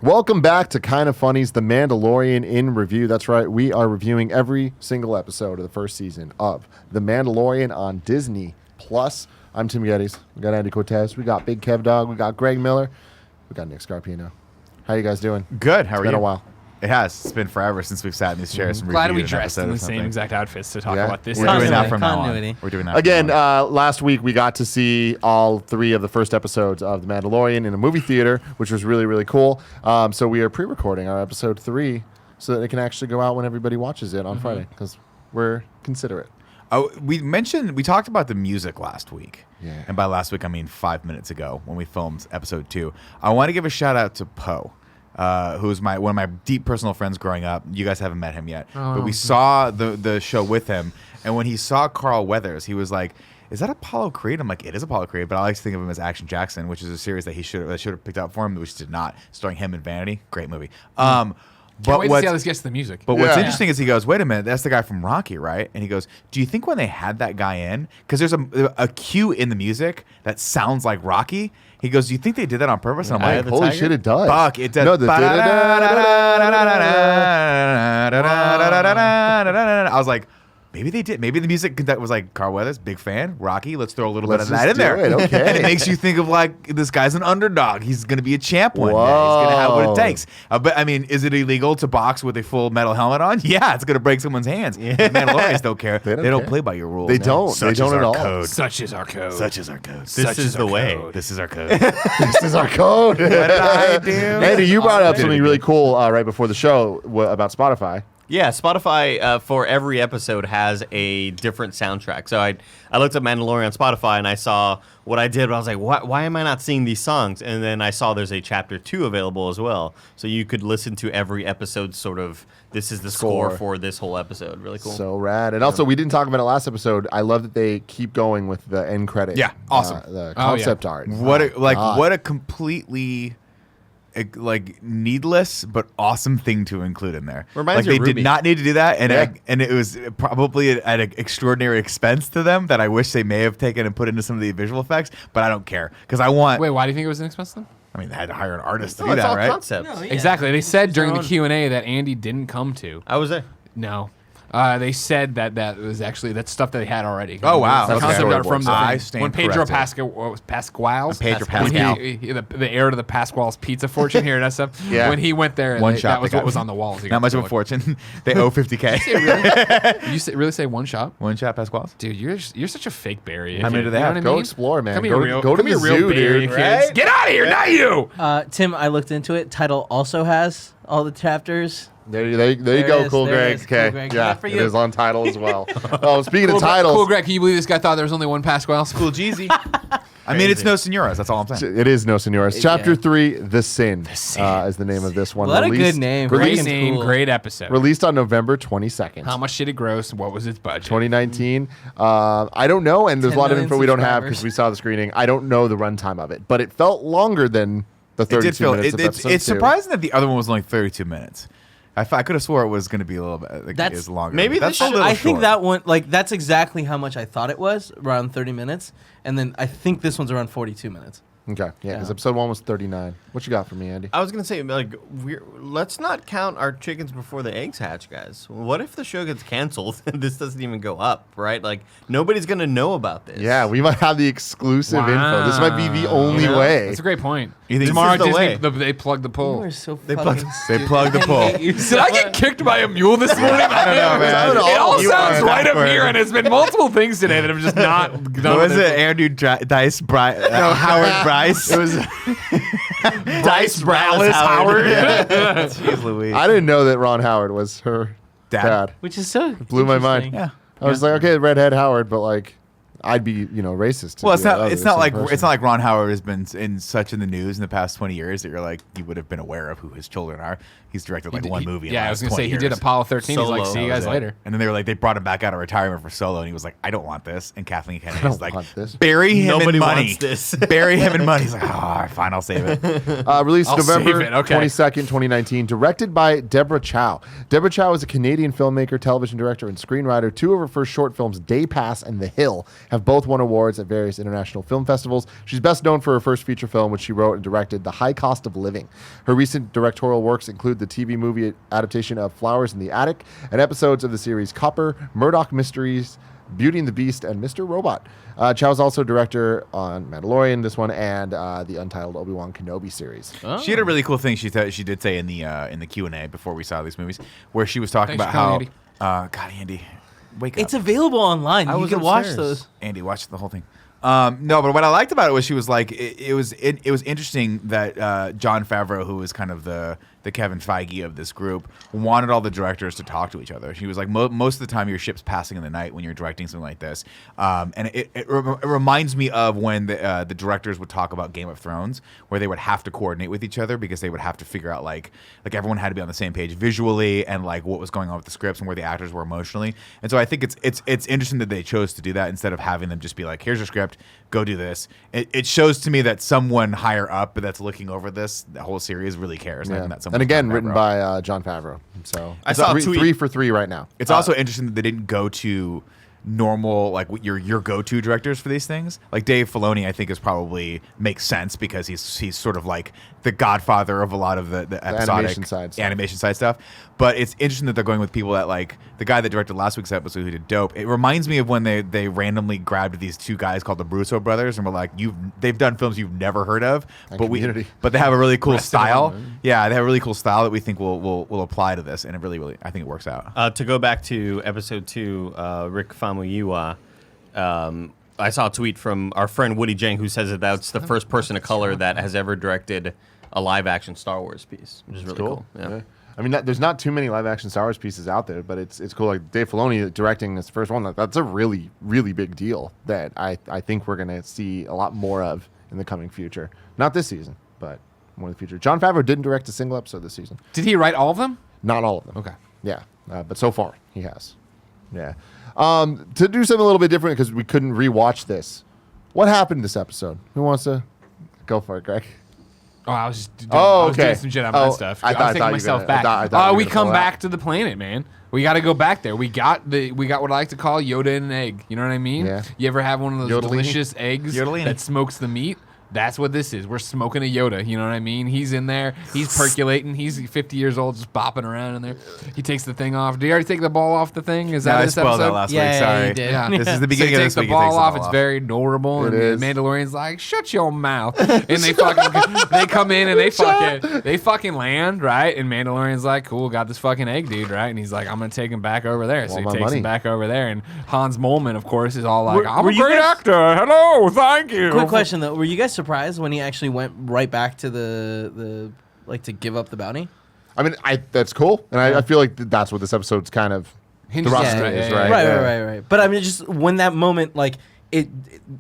Welcome back to Kind of Funny's The Mandalorian in Review. That's right, we are reviewing every single episode of the first season of The Mandalorian on Disney+. I'm Tim Gettys. We got Andy Cortez. We got Big Kev Dog. We got Greg Miller. We got Nick Scarpino. How you guys doing? Good. How are you? It's been a while. It has. It's been forever since we've sat in these chairs and Glad reviewed we an dressed in episode the or same something. exact outfits to talk Yeah. about this. We're doing that Continuity. from now on. Continuity. We're doing that Again, from now on. last week we got to see all 3 of the first episodes of The Mandalorian in a movie theater, which was really, really cool. So we are pre-recording our episode 3 so that it can actually go out when everybody watches it on Friday because we're considerate. Oh, we talked about the music last week. Yeah. And by last week, I mean 5 minutes ago when we filmed episode 2. I want to give a shout out to Poe. Who's one of my deep personal friends growing up. You guys haven't met him yet, but we saw the show with him. And when he saw Carl Weathers, he was like, "Is that Apollo Creed?" I'm like, "It is Apollo Creed," but I like to think of him as Action Jackson, which is a series that he should have picked up for him, which did not, starring him in Vanity. Great movie. Can't wait to see how this gets to the music. But what's Yeah. interesting is he goes, "Wait a minute, that's the guy from Rocky, right?" And he goes, "Do you think when they had that guy in, because there's a cue in the music that sounds like Rocky?" He goes, "Do you think they did that on purpose?" And I'm like, Holy shit, it does. Fuck, it does. No, the I was like, maybe they did. Maybe the music that was like Carl Weathers, big fan, Rocky. Let's throw a little bit of that in there. Okay. And it makes you think of like this guy's an underdog. He's going to be a champ one day. He's Whoa. going to have what it takes. But I mean, is it illegal to box with a full metal helmet on? Yeah, it's going to break someone's hands. The Mandalorians don't care. They don't care. play by your rules. They don't. Such They don't is at our all. Code. Such is our code. Such is our code. This is the way. This is our code. This is our code. What did I do? Andy, you brought up something really cool right before the show about Spotify. Yeah, Spotify for every episode has a different soundtrack. So I looked up Mandalorian on Spotify and I saw what I did. But I was like, why am I not seeing these songs? And then I saw there's a chapter 2 available as well. So you could listen to every episode sort of, this is the score for this whole episode. Really cool. So rad. And also, we didn't talk about it last episode. I love that they keep going with the end credit. Yeah, awesome. The concept art. What Oh, a God. what a completely like needless but awesome thing to include in there. Reminds like you of they Ruby. did not need to do that, and Yeah. and it was probably at an extraordinary expense to them that I wish they may have taken and put into some of the visual effects. But I don't care because I want. Wait, why do you think it was an expense then? I mean, they had to hire an artist to No, do it's that, all right? concepts. No, yeah. Exactly. They said during the own- Q&A that Andy didn't come to. I was there. No. They said that was actually that's stuff that they had already. Oh, wow. The Okay. concept art from the I thing. stand when Pedro corrected. Pasquale's Pedro when Pascal. the heir to the Pasquale's pizza fortune here and stuff. Yeah. When he went there, One they- shot. that was they what got. was on the walls. He Not got much to of a go. fortune. They owe $50K. You really say one shot? One shot, Pasquale's. Dude, you're such a fake Barry. How many do they have? Go explore, man. Come Go here, to come the here, real zoo, Barry dude. kids. Get out of here, not you. Tim, I looked into it. Title also has all the chapters. There you go, There Cool it Greg. is, Cool Okay, Greg. yeah, Good for it you. is on title as well. Oh, speaking of Cool, titles, Greg, can you believe this guy thought there was only one Pasquale's? Cool Jeezy. I mean, it's no senoras. That's all I'm saying. it is No Senores. Chapter Yeah. 3, The Sin, Sin. is the name of this one. What a good name. Great Freaking name, cool. great episode. Released on November 22nd. How much did it gross? What was its budget? 2019. I don't know, and there's a 10 lot of million info we don't have subscribers. because we saw the screening. I don't know the runtime of it, but it felt longer than the It 32 did feel. minutes of It's episode 2. surprising that the other one was only 32 minutes. I could have swore it was going to be a little bit. Like, That's- it was longer. maybe that's they a should- little I think short. that one, like, that's exactly how much I thought it was, around 30 minutes. And then I think this one's around 42 minutes. Okay, yeah, because Yeah. episode 1 was 39. What you got for me, Andy? I was gonna say, like, let's not count our chickens before the eggs hatch, guys. What if the show gets canceled and this doesn't even go up, right? Like, nobody's gonna know about this. Yeah, we might have the exclusive info. This might be the only You know? way. That's a great point. You think Tomorrow this is the Disney, way? they plug the You pull. are so They fucking plug- They stupid. plugged the pull. Did I get kicked by a mule this morning? I don't know, man. It all You sounds are right up backward. here, and it's been multiple things today that have just not done. What was with it? Andrew Dice, Howard Bryce. It was Dice Brallis Howard. Jeez Louise. I didn't know that Ron Howard was her Dad. dad. Which is so Blew my mind. interesting. Yeah. I was like, okay, redhead Howard, but like, I'd be, racist. to Well, it's do that not. other It's not same like person. it's not like Ron Howard has been in such in the news in the past 20 years that you're like you would have been aware of who his children are. He's directed like one movie. In the Yeah, I last was gonna 20 say he did years. Apollo 13. He's like, Solo. see you That guys was it. later. And then they were like, they brought him back out of retirement for Solo, and he was like, I don't want this. And Kathleen Kennedy was don't like, want this. bury him Nobody in money. wants this. Bury him in money. He's like, oh, all right, fine, I'll save it. Released I'll November save it, okay. 22nd, 2019. Directed by Deborah Chow. Deborah Chow is a Canadian filmmaker, television director, and screenwriter. Two of her first short films, Day Pass and The Hill, have have both won awards at various international film festivals. She's best known for her first feature film, which she wrote and directed, The High Cost of Living. Her recent directorial works include the TV movie adaptation of Flowers in the Attic and episodes of the series Copper, Murdoch Mysteries, Beauty and the Beast, and Mr. Robot. Chow is also director on Mandalorian, this one, and the Untitled Obi-Wan Kenobi series. Oh. She had a really cool thing she did say in the Q&A before we saw these movies, where she was talking Thanks about for how calling, God, Andy, wake up. It's available online. You was can watch upstairs. those. Andy, watch the whole thing. No, but what I liked about it was she was like, it was interesting that Jon Favreau, who is kind of the Kevin Feige of this group, wanted all the directors to talk to each other. She was like, most of the time your ship's passing in the night when you're directing something like this. And it reminds me of when the directors would talk about Game of Thrones, where they would have to coordinate with each other because they would have to figure out like everyone had to be on the same page visually and like what was going on with the scripts and where the actors were emotionally. And so I think it's interesting that they chose to do that instead of having them just be like, here's your script, go do this. It shows to me that someone higher up that's looking over the whole series really cares. And I think that's someone And again, Jon written Favreau. by Jon Favreau. So I saw a three, tweet. 3 for 3 right now. It's also interesting that they didn't go to normal, like your go-to directors for these things. Like Dave Filoni, I think makes sense because he's sort of like the godfather of a lot of the episodic animation side stuff. stuff. But it's interesting that they're going with people that like the guy that directed last week's episode who did Dope. It reminds me of when they randomly grabbed these two guys called the Russo brothers and were like, they've done films you've never heard of, And but Community. but they have a really cool Rest of style. them. Yeah, they have a really cool style that we think will apply to this, and it really I think it works out. To go back to episode 2, Rick Famuyiwa, I saw a tweet from our friend Woody Jang who says that that's the first person of color that has ever directed a live-action Star Wars piece, which is really cool. Yeah. I mean, there's not too many live-action Star Wars pieces out there, but it's cool. Like Dave Filoni directing this first one, that's a really, really big deal that I think we're going to see a lot more of in the coming future. Not this season, but more in the future. Jon Favreau didn't direct a single episode this season. Did he write all of them? Not all of them. Okay. Yeah, but so far he has. Yeah. To do something a little bit different because we couldn't rewatch this. What happened this episode? Who wants to go for it, Greg? Oh, I was just doing, Oh, I was doing okay. some Jedi Oh, Mind stuff. I I thought was you taking were myself gonna- back. I thought you were We gonna come pull back out. to the planet, man. We got to go back there. We got what I like to call Yoda and an egg. You know what I mean? Yeah. You ever have one of those Yodelini? delicious eggs Yodelini. that smokes the meat? That's what this is. We're smoking a Yoda. You know what I mean? He's in there. He's percolating. He's 50 years old, just bopping around in there. He takes the thing off. Did he already take the ball off the thing? Is that I this spoiled episode? that last Yeah, week. Sorry. you did. Yeah. This is the beginning so of he this takes week. the He takes ball off. ball It's very adorable. It and is. the Mandalorian's like, "Shut your mouth!" And they come in and they fucking land right. And Mandalorian's like, "Cool, got this fucking egg, dude." Right? And he's like, "I'm gonna take him back over there." So Want he my takes money. him back over there. And Hans Moleman, of course, is all like, Were- "I'm were a you great guys- actor. Hello, thank you." Quick question though: were you guys surprised when he actually went right back to the like to give up the bounty? I mean, that's cool, and I feel like that's what this episode's kind of Hinges thrust on, is, yeah, right? Right, Yeah. right. But I mean, just when that moment, like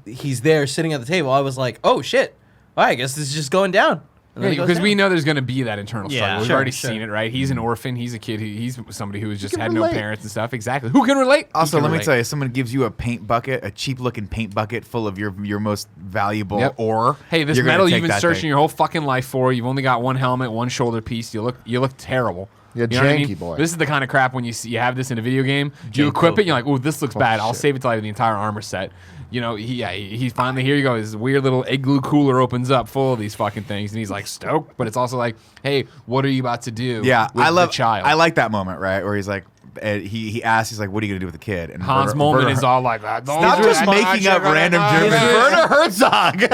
he's there sitting at the table, I was like, oh shit! All right, I guess this is just going down. And then it goes Because we down. know there's going to be that internal Yeah. struggle. We've Sure, already sure. seen it, right? He's an orphan. He's a kid. He's somebody who has just can had no relate. parents and stuff. Exactly. Who can relate? Also, Who can let me relate? tell you, someone gives you a paint bucket, a cheap-looking paint bucket full of your most valuable Yep. ore. Hey, this you're gonna metal take you've been that searching thing. your whole fucking life for. You've only got one helmet, one shoulder piece. You look terrible. Yeah, You know what I janky mean? boy. This is the kind of crap when you have this in a video game. You equip it, and you're like, "Ooh, this looks bad. I'll shit. save it till I have the entire armor set." You know, he's finally here. You go. His weird little igloo cooler opens up full of these fucking things, and he's like stoked. But it's also like, "Hey, what are you about to do?" Yeah, with I love. the child. I like that moment, right, where he's like, he asks, he's like, "What are you gonna do with the kid?" And Hans Moleman is all like, "Don't Stop do just that. making up random German It's Werner Herzog.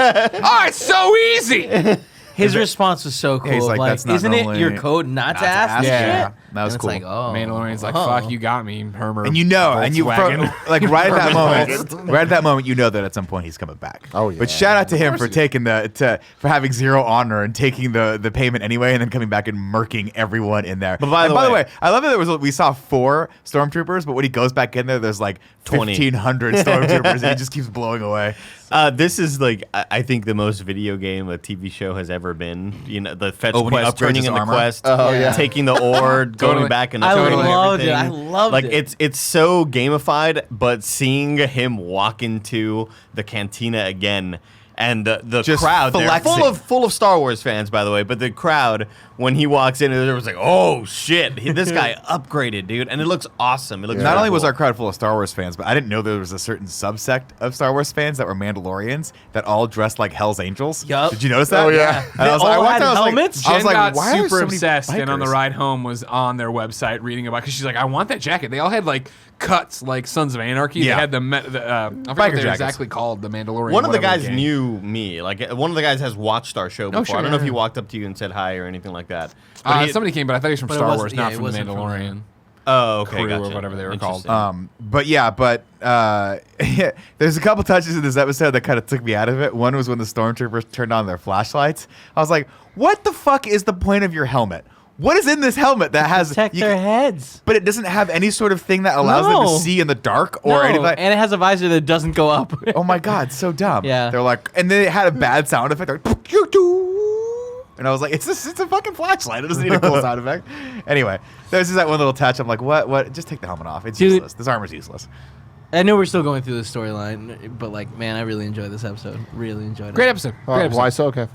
Oh, it's so easy. His response was so cool. he's like, like, "That's not isn't it normally- your code not to ask this Yeah. shit?" That was And cool. It's like, oh, Mandalorian's like, oh. "Fuck, you got me, Hermer." And you know, and you Volkswagen. like right at that moment, you know that at some point he's coming back. Oh, yeah. But shout out to him for he is. taking for having zero honor and taking the payment anyway, and then coming back and murking everyone in there. But by And the way- I love that we saw 4 stormtroopers, but when he goes back in there's like 20. 1,500 stormtroopers, and he just keeps blowing away. This is like I think the most video game a TV show has ever been. You know, the fetch Oh, when he quest, upgrades turning his in the armor? quest, Oh, yeah. taking the ore, going Totally. back and I Totally loved it. everything. I loved like it. it's so gamified, but seeing him walk into the cantina again And the Just crowd there, flexing. full of Star Wars fans, by the way. But the crowd, when he walks in, it was like, "Oh shit, this guy upgraded, dude!" And it looks awesome. It looks Not really only was cool. our crowd full of Star Wars fans, but I didn't know there was a certain subsect of Star Wars fans that were Mandalorians that all dressed like Hell's Angels. Yup. Did you notice that? Oh, yeah. And I was like, all I walked had out, I was like- helmets? I was Jen like, got why are there super so many obsessed, and on the bikers? ride home was on their website reading about because she's like, I want that jacket. They all had like cuts like Sons of Anarchy. Yeah. They had I forget Biker what they're jackets. exactly called, the Mandalorian. One of the whatever guys gang. knew me. Like one of the guys has watched our show before. Oh, sure, I don't know if yeah. he walked up to you and said hi or anything like that. But he- Somebody came, but I thought he was from But it Star wasn't- Wars, yeah, not it from the wasn't from Mandalorian. oh, okay, crew or gotcha. whatever they were called. Interesting. But there's a couple touches in this episode that kind of took me out of it. One was when the stormtroopers turned on their flashlights. I was like, what the fuck is the point of your helmet? What is in this helmet that has Protect their heads. but it doesn't have any sort of thing that allows them No. to see in the dark or No, anything like and it has a visor that doesn't go up. oh my god, so dumb. Yeah. They're like, and then it had a bad sound effect. They're like, and I was like, it's a fucking flashlight. It doesn't need a cool sound effect. Anyway, there's just that one little touch. I'm like, what? Just take the helmet off. It's Dude. useless. This armor's useless. I know we're still going through the storyline, but like, man, I really enjoyed this episode. Really enjoyed it. Great episode. Great episode. Why so, Kev?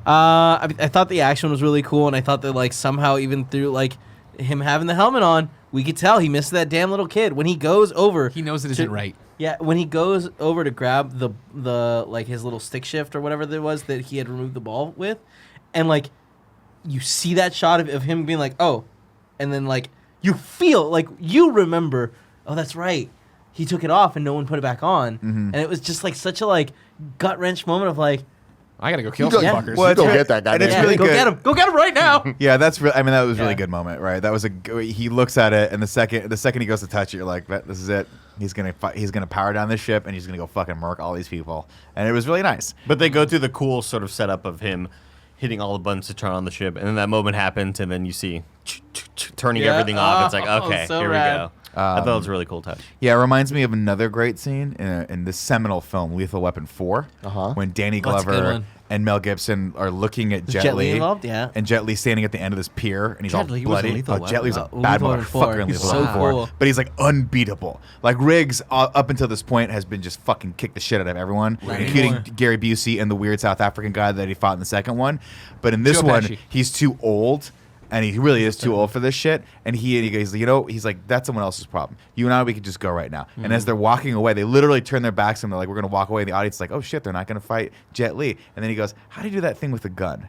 I thought the action was really cool, and I thought that like somehow even through like him having the helmet on, we could tell he missed that damn little kid when he goes over. He knows it to- isn't right. Yeah, when he goes over to grab the like his little stick shift or whatever there was that he had removed the ball with, and like you see that shot of him being like, oh, and then like you feel like you remember, oh, that's right, he took it off and no one put it back on, and it was just like such a like gut wrench moment of like, I gotta go kill You some go- fuckers. Well, it's go re- get that guy, and it's man. really go good. get him right now. Yeah, that's real. I mean, that was a really Yeah. good moment, right? That was he looks at it, and the second he goes to touch it, you're like, this is it. He's gonna power down this ship, and he's gonna go fucking murk all these people. And it was really nice. But they go through the cool sort of setup of him hitting all the buttons to turn on the ship, and then that moment happens, and then you see turning Yeah. everything off. It's like, Oh, okay, so here rad. we go. I thought it was a really cool touch. Yeah, it reminds me of another great scene in this seminal film, Lethal Weapon 4, when Danny That's a good Glover one. and Mel Gibson are looking at Was Jet Jet Li Li. involved? Yeah. And Jet Li standing at the end of this pier, and he's Jet all Li was in bloody. Lethal Oh, Jet Li's a Weapon. bad Lethal Weapon 4. motherfucker in He's Lethal so Weapon 4. cool. But he's like unbeatable. Like Riggs, up until this point, has been just fucking kicked the shit out of everyone, Right. including Anymore. Gary Busey and the weird South African guy that he fought in the second one. But in this Joe one, Pesci. he's too old. And he really is too old for this shit. And he goes, he's like, that's someone else's problem. You and I, we could just go right now. And as they're walking away, they literally turn their backs and they're like, we're going to walk away. And the audience is like, oh shit, they're not going to fight Jet Li. And then he goes, how do you do that thing with the gun?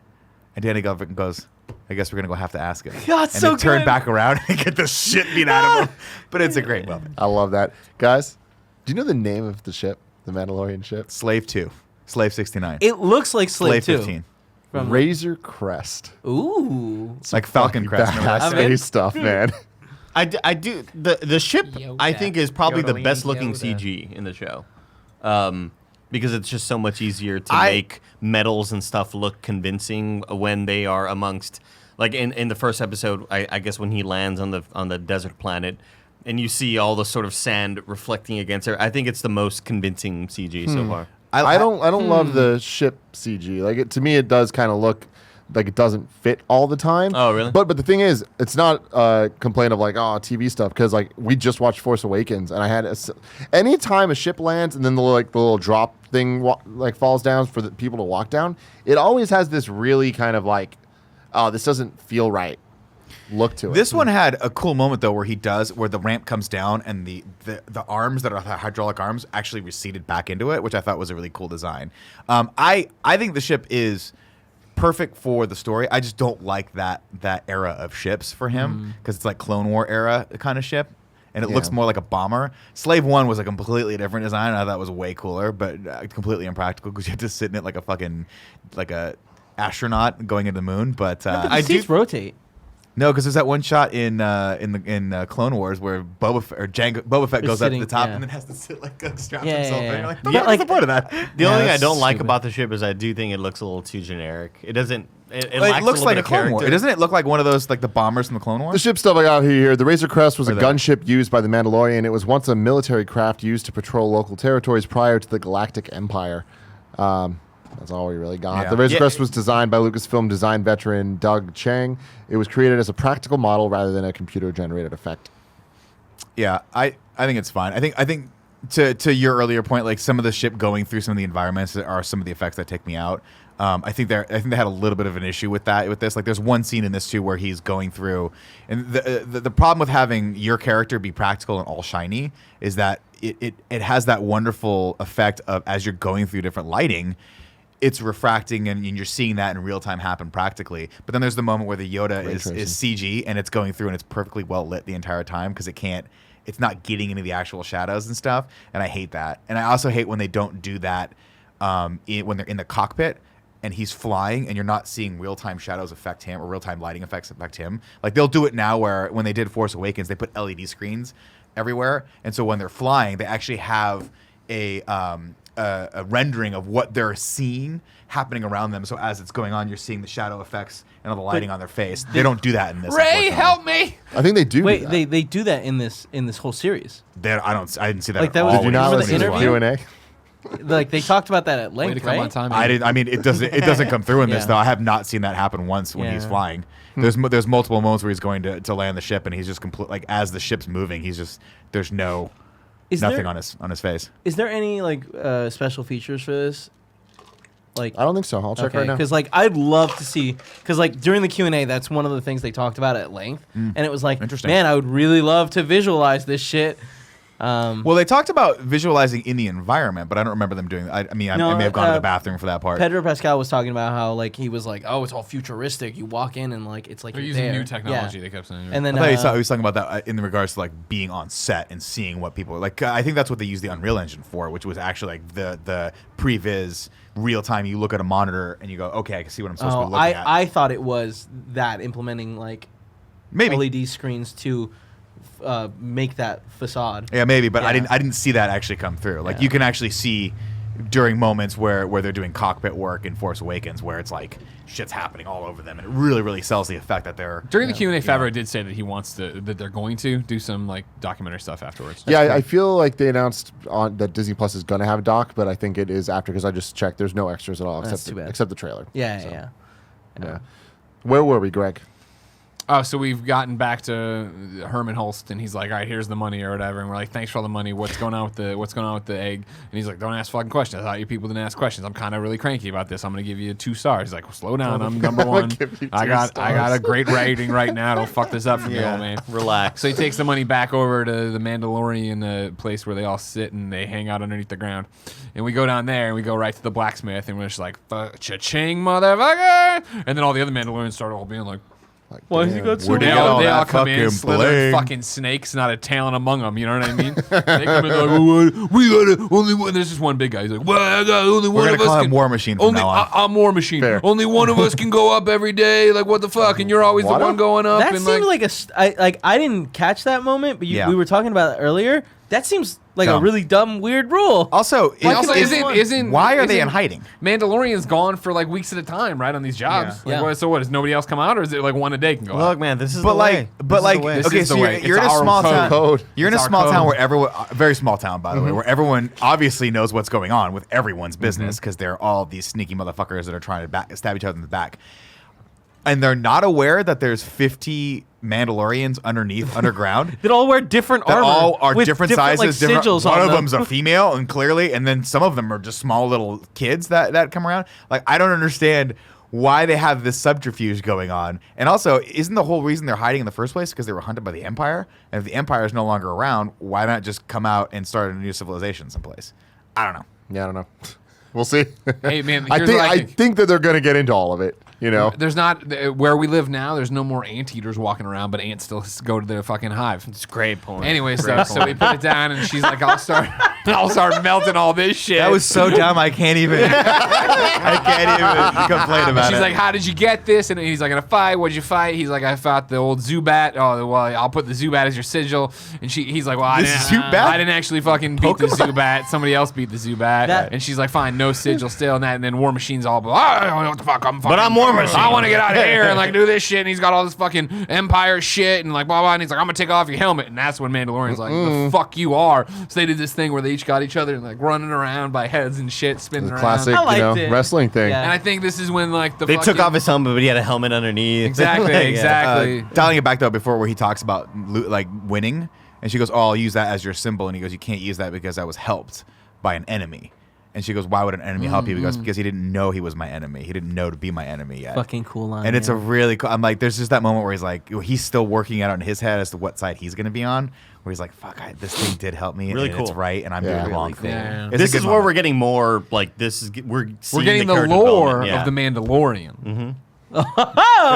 And Danny Glover goes, I guess we're going to go have to ask him. God, it's and so then turn good. back around and get the shit beat out of him. But it's a great moment. I love that. Guys, do you know the name of the ship, the Mandalorian ship? Slave 2. Slave 69. It looks like Slave 2. 15. From- Razor Crest. Ooh. It's like Falcon Crest. remember that? I'm Badass in. stuff, man. I do the ship. I think is probably the Yodeling best looking Yoda. CG in the show, because it's just so much easier to I- make metals and stuff look convincing when they are amongst. Like in the first episode, I guess when he lands on the desert planet, and you see all the sort of sand reflecting against her. I think it's the most convincing CG so far. I don't love the ship CG. Like to me, it does kind of look like it doesn't fit all the time. Oh, really? But the thing is, it's not a complaint of like TV stuff because like we just watched Force Awakens and I had anytime a ship lands and then the little drop thing like falls down for the people to walk down, it always has this really kind of like, oh, this doesn't feel right look to it. This one had a cool moment though, where the ramp comes down and the arms that are the hydraulic arms actually receded back into it, which I thought was a really cool design. I think the ship is perfect for the story. I just don't like that era of ships for him because it's like Clone War era kind of ship. And it looks more like a bomber. Slave 1 was a completely different design. I thought it was way cooler, but completely impractical because you have to sit in it like a fucking astronaut going into the moon. But The seats rotate. no, because there's that one shot in Clone Wars where Boba Fett goes up sitting- to the top yeah. and then has to sit like strapped Yeah, himself yeah, in. yeah. Like, Yeah, what's the point of that? The only thing I that's don't like stupid. about the ship is I do think it looks a little too generic. It doesn't. It It lacks looks a like little a bit Clone of War. character. Doesn't it look like one of those like the bombers from the Clone Wars? The ship stuff I got here. The Razor Crest was a Or the- gunship used by the Mandalorian. It was once a military craft used to patrol local territories prior to the Galactic Empire. That's all we really got. Yeah. The Razor Yeah. Crest was designed by Lucasfilm design veteran Doug Chang. It was created as a practical model rather than a computer-generated effect. Yeah, I think it's fine. I think to your earlier point, like some of the ship going through some of the environments are some of the effects that take me out. I think they had a little bit of an issue with this. Like, there's one scene in this too where he's going through, and the problem with having your character be practical and all shiny is that it has that wonderful effect of, as you're going through different lighting, it's refracting and you're seeing that in real time happen practically. But then there's the moment where the Yoda is CG and it's going through and it's perfectly well lit the entire time because it's not getting into the actual shadows and stuff. And I hate that. And I also hate when they don't do that when they're in the cockpit and he's flying and you're not seeing real-time shadows affect him or real-time lighting effects affect him. Like, they'll do it now where when they did Force Awakens, they put LED screens everywhere. And so when they're flying, they actually have a rendering of what they're seeing happening around them. So as it's going on, you're seeing the shadow effects and all the lighting on their face. They don't do that in this. Ray, help me! I think they do. Wait, do that. they do that in this whole series. I didn't see that. Like, at that all. was- Did you not Remember listen the to the interview? Q&A? Like, they talked about that at Way to length, come on right? time. I didn't. I mean, it doesn't come through in this Yeah. though. I have not seen that happen once when he's Yeah. flying. There's multiple moments where he's going to land the ship and he's just complete, like, as the ship's moving, there's nothing on his face. Is there any like special features for this? Like, I don't think so. I'll check right now. Because like I'd love to see, because like during the Q&A, that's one of the things they talked about at length, and it was like, Interesting. man, I would really love to visualize this shit. Well, they talked about visualizing in the environment, but I don't remember them doing that. I may have gone to the bathroom for that part. Pedro Pascal was talking about how like he was like, oh, it's all futuristic. You walk in and like it's like They're you're using there. new technology, Yeah. they kept saying. And then I thought he was talking about that in regards to like being on set and seeing what people like. I think that's what they used the Unreal Engine for, which was actually like the previs real time. You look at a monitor and you go, okay, I can see what I'm supposed to be looking at. I thought it was that implementing like Maybe. LED screens to make that facade. Yeah, maybe, but Yeah. I didn't see that actually come through. Like, Yeah. you can actually see during moments where they're doing cockpit work in Force Awakens where it's like shit's happening all over them, and it really, really sells the effect that they're During the Q&A, Favreau did say that that they're going to do some like documentary stuff afterwards. Yeah, I feel like they announced that Disney Plus is going to have a doc, but I think it is after because I just checked. There's no extras at all That's except too bad. except the trailer. Yeah. Yeah. Where were we, Greg? Oh, so we've gotten back to Herman Holst, and he's like, "All right, here's the money or whatever." And we're like, "Thanks for all the money. What's going on with the egg?" And he's like, "Don't ask fucking questions. I thought you people didn't ask questions. I'm kind of really cranky about this. I'm gonna give you 2 stars." He's like, well, "Slow down. I'm number one. Give you I 2 got stars. a great rating right now. Don't fuck this up for me, old man." Relax. So he takes the money back over to the Mandalorian place where they all sit and they hang out underneath the ground. And we go down there and we go right to the blacksmith and we're just like, cha-ching, motherfucker! And then all the other Mandalorians start all being like, Why has he damn. got so Where'd they you much? get all, all they that all come in, fucking slithering bling? fucking snakes, not a talent among them. You know what I mean? They come in like, we got only one. There's just one big guy. He's like, well, I got only one We're of gonna us. call him can- War Machine from only now on. I'm War Machine. Fair. Only one of us can go up every day. Like, what the fuck? And you're always What the one up? going up. That and seemed like I didn't catch that moment, but Yeah. we were talking about it earlier. That seems like a Dumb. really dumb, weird rule. Also, Like, also, is- isn't why are they isn't in hiding? Mandalorian's gone for like weeks at a time, right, on these jobs. Yeah. Like, Yeah. what, so what? Does nobody else come out, or is it like one a day can go out? Look, man, this is But the like, way. but like, This okay, is so the you're, way. you're in a It's our small town. code. You're in a It's our small town code. where everyone, very small town by the way, where everyone obviously knows what's going on with everyone's business because they're all these sneaky motherfuckers that are trying to stab each other in the back, and they're not aware that there's 50 Mandalorians underground. They all wear different That armor. all are with different sizes, like, different. sigils One on of them. them's a female, and clearly, and then some of them are just small little kids that come around. Like, I don't understand why they have this subterfuge going on. And also, isn't the whole reason they're hiding in the first place because they were hunted by the Empire? And if the Empire is no longer around, why not just come out and start a new civilization someplace? I don't know. Yeah, I don't know. We'll see. Hey, man, I here's think what I I think. think that they're going to get into all of it. You know, There's not where we live now. There's no more anteaters walking around, but ants still go to their fucking hive. It's great point. Anyway, so we put it down, and she's like, "I'll start melting all this shit." That was so dumb. I can't even. I can't even complain about it. She's like, "How did you get this?" And he's like, "In a fight. What'd you fight?" He's like, "I fought the old Zubat." Oh, well, I'll put the Zubat as your sigil. And he's like, "Well, I This didn't. Zubat? I didn't actually fucking beat the Zubat. Somebody else beat the Zubat." That- And she's like, "Fine, no sigil still." And then War Machine's all, "I don't know what the fuck. I'm War Machine. I want to get out of here and like do this shit." And he's got all this fucking Empire shit and like blah blah. And he's like, "I'm gonna take off your helmet." And that's when Mandalorian's like, "The fuck you are." So they did this thing where they each got each other and like running around by heads and shit, spinning the around. classic, I liked it. wrestling thing. Yeah. And I think this is when like They fucking, took off his helmet, but he had a helmet underneath. Exactly, Yeah. exactly. dialing it back though before where he talks about like winning. And she goes, oh, I'll use that as your symbol. And he goes, you can't use that because I was helped by an enemy. And she goes, why would an enemy help you? He goes, because he didn't know he was my enemy. He didn't know to be my enemy yet. Fucking cool line. And it's a really cool, I'm like, there's just that moment where he's like, he's still working out in his head as to what side he's going to be on, where he's like, fuck, this thing did help me. Really and cool. It's right. And I'm doing the wrong thing. Yeah. It's a This good is where moment. we're getting more like we're getting the character lore development, of the Mandalorian. They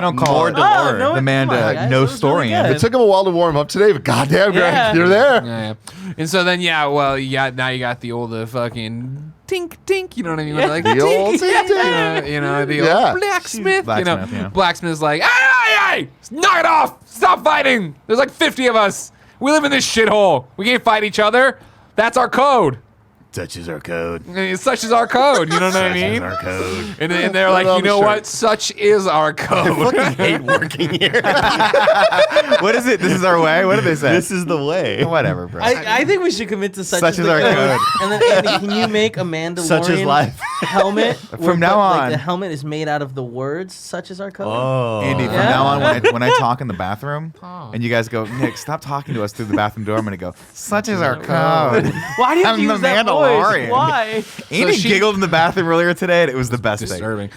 don't call More it Delore. no, the Manda, come on, guys. no That was really storian. good. It took him a while to warm up today, but goddamn, Greg, Yeah. you're there. Yeah. And so then, now you got the old fucking tink tink, you know what I mean? Yeah. Like The old you know, the Yeah. old blacksmith. Blacksmith, you know, yeah. Blacksmith's like, hey, knock it off! Stop fighting! There's like 50 of us. We live in this shithole. We can't fight each other. That's our code. Such is our code. Such is our code. You know what I Such is mean? our code. And they're Put like, it on you the know shirt. what? Such is our code. I hate working here. What is it? This is our way? What did they say? This is the way. Whatever, bro. I think we should commit to such Such is is the our code. code. And then Andy, can you make a Mandalorian Such is life. helmet? From now like, on- the helmet is made out of the words "such is our code." Oh, Andy, from Yeah. now on, when I talk in the bathroom, and you guys go, Nick, stop talking to us through the bathroom door, I'm gonna go, such is our code. Why did I'm you the use that Mandalorian. voice? Why? Andy she- giggled in the bathroom earlier today, and it was the best thing. Disturbing.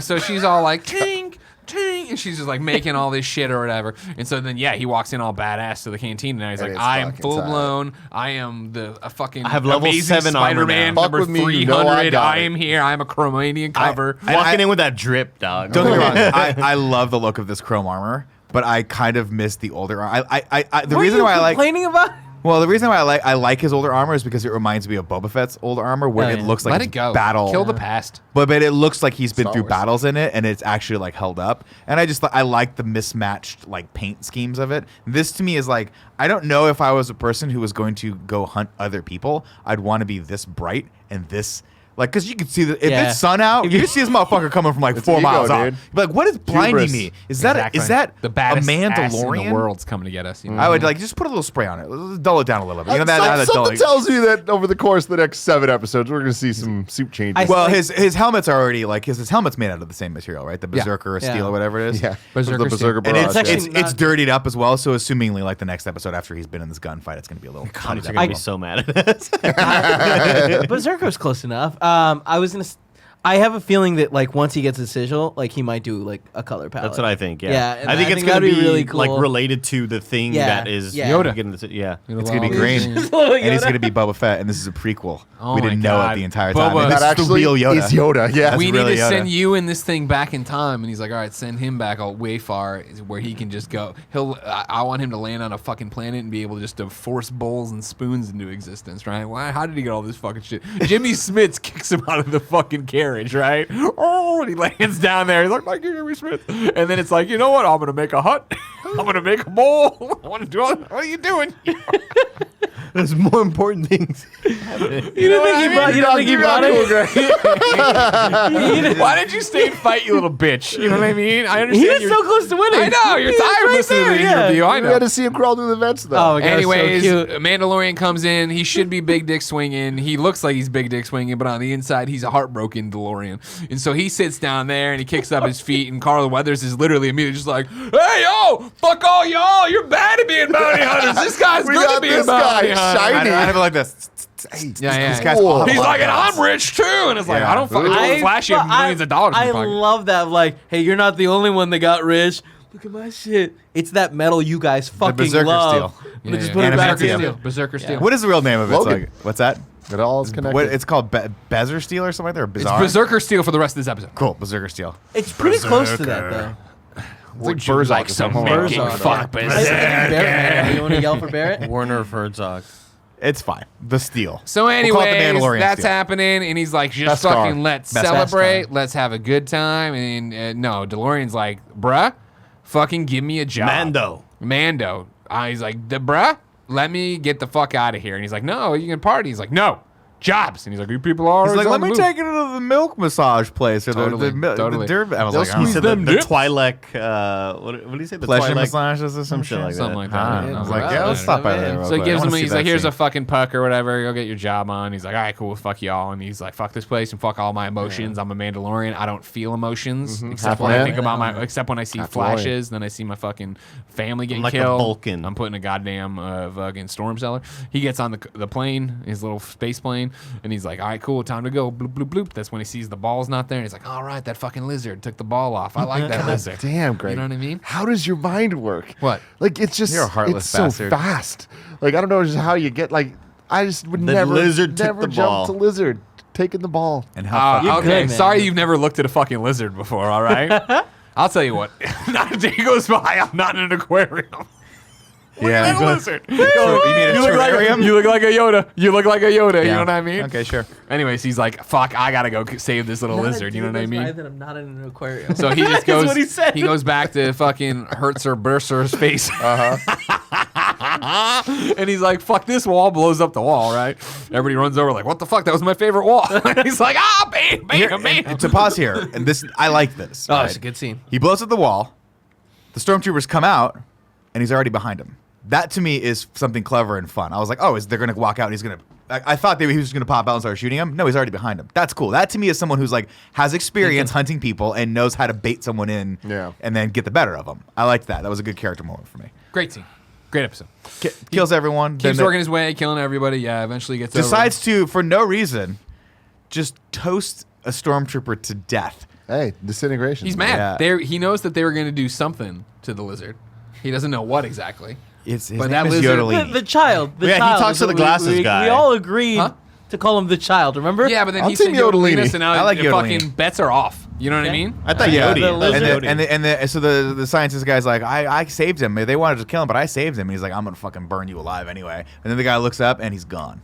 So she's all like, tink, tink, and she's just like making all this shit or whatever. And so then, he walks in all badass to the canteen, and he's And like, it's I am fucking full blown. I am a fucking I have level amazing 7 armor Spider-Man now. Fuck number with me, 300. you know I got I it. am here. I am a Chromanian cover. walking in with that drip, dog. Don't get me wrong, I love the look of this chrome armor, but I kind of miss the older armor. The reason why I like complaining about. Well, the reason why I like his older armor is because it reminds me of Boba Fett's older armor, where Oh, it yeah. looks like Let it's it go. battle. Kill the past. But it looks like he's been Star through Wars. battles in it, and it's actually like held up. And I like the mismatched like paint schemes of it. This to me is like, I don't know if I was a person who was going to go hunt other people, I'd want to be this bright and this. Like, because you can see that if Yeah. it's sun out, you can see this motherfucker coming from like It's 4 ego, miles out. dude. But like, what is blinding Hubris. me? Is that is that the baddest a ass in Mandalorian? the world's coming to get us? You know? I would like just put a little spray on it. Let's dull it down a little bit. You know that Something tells me that over the course of the next 7 episodes, we're going to see some suit changes. Well, his helmet's already like his helmet's made out of the same material, right? The Yeah. Berserker Yeah. steel or whatever it is. yeah, Berserker the Berserker Steel. And barrage. actually- it's not- dirtied up as well. So assumingly, like the next episode after he's been in this gunfight, it's going to be a little. Comics are muddied gonna up. be so mad at us. Berserker's close enough. I was gonna. I have a feeling that like once he gets his sigil, like he might do like a color palette. That's what I think. Yeah, Yeah, and I think I it's think gonna that'd be be really cool. like related to the thing Yeah, that is yeah. Yoda. getting the, yeah. It's going to be green, and he's going to be Boba Fett, and this is a prequel. Oh we my didn't know God. it the entire time. Boba- And this that is the actually real Yoda. is Yoda. Yeah, we really need to Yoda. send you and this thing back in time. And he's like, all right, send him back way far where he can just go. I want him to land on a fucking planet and be able just to force bowls and spoons into existence, right? Why? How did he get all this fucking shit? Jimmy Smits kicks him out of the fucking carriage, right? Oh, and he lands down there. He's like, thank you, Jimmy Smith. And then it's like, you know what? I'm going to make a hut. I'm going to make a bowl. I want to do all. What are you doing? There's more important things. You don't think he brought? You don't think he brought it? Why did you stay and fight, you little bitch? You know what I mean? I He understand. was you're- so close to winning. I know. You're He was tired right listening there, to the yeah. review. I we know. had to see him crawl through the vents though. Oh, my God, Anyways, so cute. Mandalorian comes in. He should be big dick swinging. He looks like he's big dick swinging, but on the inside, he's a heartbroken DeLorean. And so he sits down there and he kicks up his feet. And Carl Weathers is literally immediately just like, "Hey yo, fuck all y'all! You're bad at being bounty hunters. This guy's We good got at being this bounty guy, hunter." shiny. I have it like this. Hey, Yeah. This guy's Cool. awful. He's like, and I'm rich too. And it's like, Yeah. I don't fucking flash you millions of dollars in I your pocket. love that. Like, hey, you're not the only one that got rich. Look at my shit. It's that metal you guys fucking Berserker love. steel. I'm gonna just put it Animated back steel. in. Berserker Steel. What is the real name of it? It's Logan. like, what's that? It all is connected. What, it's called Bezer Steel or something like that? Or It's Bizarre? Berserker Steel for the rest of this episode. Cool, Berserker Steel. It's pretty close to that though. Would you like some making Herzog. fuck Barrett, Berserker? you want to yell for Barrett? Warner of Herzog. It's fine. The steel. So We'll call it the anyways, Mandalorian that's steel. happening, and he's like, just Beskar. fucking let's Beskar. celebrate, let's have a good time, and no, DeLorean's like, bruh, fucking give me a job. Mando. He's like, bruh, let me get the fuck out of here, and he's like, no, you can party. He's like, no, jobs. And he's like, you people are He's like, let on the me move." take it to the milk massage place or Totally, the derby. I was They'll like, squeeze He said them the dips. Twi'lek, what did he say? The pleasure Twi'lek massages or some shit shit like Something like that. Ah, Yeah. I was like, Right. yeah, let's stop by Man. there. real So he quick. gives I him, wanna he's see like, that here's scene. a fucking puck or whatever. Go get your job on. He's like, all right, cool, fuck y'all. And he's like, fuck this place and fuck all my emotions. I'm a Mandalorian. I don't feel emotions except Half when I man. think about except when I see Half flashes. Then I see my fucking family getting like a killed. Vulcan. I'm putting a goddamn fucking storm cellar. He gets on the plane, his little space plane, and he's like, all right, cool, time to go. Bloop, bloop, bloop. That's when he sees the ball's not there. And he's like, all right, that fucking lizard took the ball off. I like that lizard. Damn, Greg. You know what I mean? How does your mind work? What? Like, it's just, You're a heartless it's so bastard. fast. Like, I don't know just how you get, like, I just would The never, lizard took never the jump ball. to lizard taking the ball. And how fucking Okay, good, man. sorry you've never looked at a fucking lizard before, all right? I'll tell you what. Not a day goes by, I'm not in an aquarium. yeah. Look at a lizard. You mean a You look, like terrarium? you look like a Yoda. You look like a Yoda. You Yeah. know what I mean? Okay, sure. Anyways, he's like, fuck, I gotta go save this little Not a lizard. You know day what I goes by mean? That I'm not in an aquarium. So he just That's goes. what he said. He goes back to fucking Hertzer Burser's face. And he's like, fuck this wall, blows up the wall, right? Everybody runs over like, what the fuck? That was my favorite wall. And he's like, bam, Here, bam, bam. and to pause here, and this I like this. Oh, right? it's a good scene. He blows up the wall. The stormtroopers come out, and he's already behind him. That to me is something clever and fun. I was like, oh, they're going to walk out and he's going to. I thought he was just going to pop out and start shooting him. No, he's already behind him. That's cool. That to me is someone who's like has experience hunting people and knows how to bait someone in and then get the better of them. I liked that. That was a good character moment for me. Great scene. Great episode. Kills everyone. Keeps then working his way, killing everybody. Yeah, eventually gets decides to, for no reason, just toast a stormtrooper to death. Hey, disintegration. He's mad. Yeah. He knows that they were going to do something to the lizard. He doesn't know what exactly. His But name that is lizard- Yodelini. The child. The Yeah, he child. talks to the We- glasses we, guy. We all agreed Huh? to call him the child. Remember? Yeah, but then I'll he said team Yodelini. Yodelini, so now I like the Yodelini. fucking bets are off. You know what I Okay. mean? I thought Yeah, Yodi. the I thought lizard. Yodi. So the scientist guy's like, I saved him. They wanted to kill him, but I saved him. And he's like, I'm gonna fucking burn you alive anyway. And then the guy looks up and he's gone.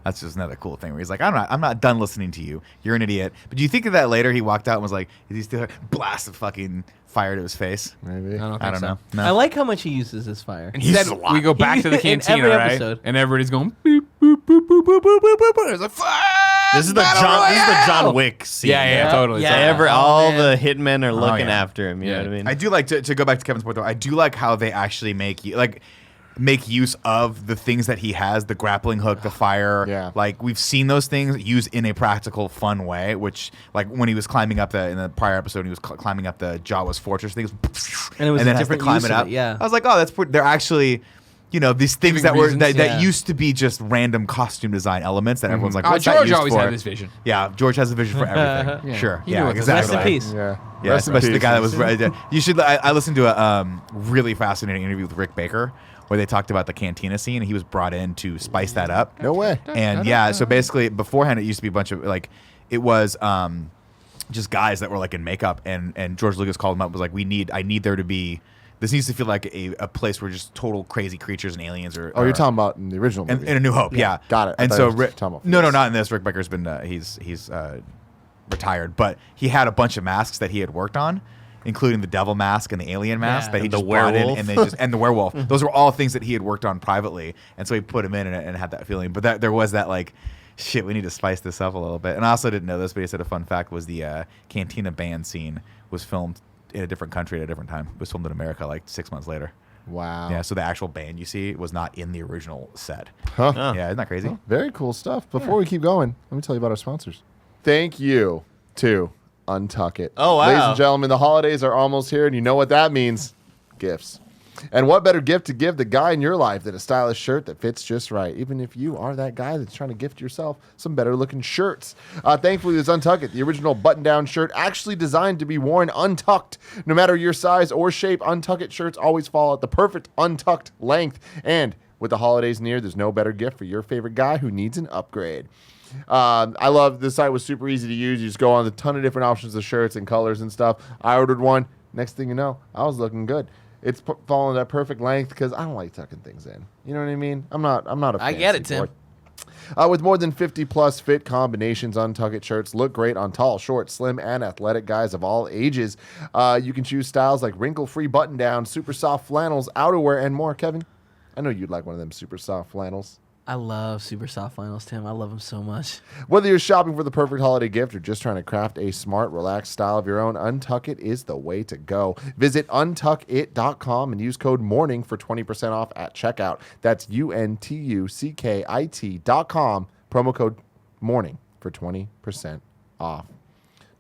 That's just another cool thing where he's like, I'm not done listening to you. You're an idiot. But do you think of that later? He walked out and was like, is he still here? Blast of fucking fire to his face. Maybe. I don't think I don't so. know. No. I like how much he uses his fire. Instead, a lot. we go back to the In cantina, every right? episode. And everybody's going boop boop boop boop boop boop boop boop boop. It's like This is the John Wick scene. Yeah, totally. Yeah. totally. All man. the hitmen are looking yeah. after him. You know what I mean? I do like to go back to Kevin's point though. I do like how they actually make use of the things that he has, the grappling hook, the fire. Yeah. Like we've seen those things used in a practical, fun way, which like when he was climbing up in the prior episode, he was climbing up the Jawa's fortress thing. And it was then a has to different climb use it of up. it, yeah. I was like, oh, they're actually, these things Giving that were reasons, that yeah. used to be just random costume design elements that everyone's like, what's that George used always for? had this vision. Yeah, George has a vision for everything. Yeah. Sure. He knew Yeah, what this exactly. was. Rest in peace. Yeah. Yeah, Rest in especially the peace. guy that was. You should. I listened to a really fascinating interview with Rick Baker where they talked about the cantina scene, and he was brought in to spice that up. No way. And yeah, so basically, beforehand, it used to be a bunch of it was just guys that were like in makeup, and George Lucas called them up, was like, I need there to be. This needs to feel like a place where just total crazy creatures and aliens are. Oh, you're talking about in the original movie. in A New Hope, yeah. Got it. I And thought so you were Rick, talking about no, this. not in this. Rick Baker's been he's retired, but he had a bunch of masks that he had worked on, including the devil mask and the alien mask Yeah. that he And the just brought in, werewolf. and they just and the werewolf. Those were all things that he had worked on privately, and so he put them in and had that feeling. But there was that like, shit, we need to spice this up a little bit. And I also didn't know this, but he said a fun fact was the cantina band scene was filmed in a different country at a different time. It was filmed in America like 6 months later. Wow. Yeah, so the actual band you see was not in the original set. Huh. Yeah, isn't that crazy? Oh, very cool stuff. Before we keep going, let me tell you about our sponsors. Thank you to Untuck It. Oh, wow. Ladies and gentlemen, the holidays are almost here, and you know what that means. Gifts. And what better gift to give the guy in your life than a stylish shirt that fits just right? Even if you are that guy that's trying to gift yourself some better looking shirts. Thankfully, there's Untuck It, the original button-down shirt actually designed to be worn untucked. No matter your size or shape, Untuck It shirts always fall at the perfect untucked length. And with the holidays near, there's no better gift for your favorite guy who needs an upgrade. I love the site was super easy to use. You just go on a ton of different options of shirts and colors and stuff. I ordered one. Next thing you know, I was looking good. It's falling at perfect length because I don't like tucking things in. You know what I mean? I'm not a I get it, fancy Tim. boy. With more than 50 plus fit combinations, Untuck It shirts look great on tall, short, slim, and athletic guys of all ages. You can choose styles like wrinkle-free button-down, super soft flannels, outerwear, and more. Kevin, I know you'd like one of them super soft flannels. I love super soft flannels, Tim. I love them so much. Whether you're shopping for the perfect holiday gift or just trying to craft a smart, relaxed style of your own, Untuck It is the way to go. Visit untuckit.com and use code MORNING for 20% off at checkout. That's UNTUCKIT.com, promo code MORNING for 20% off.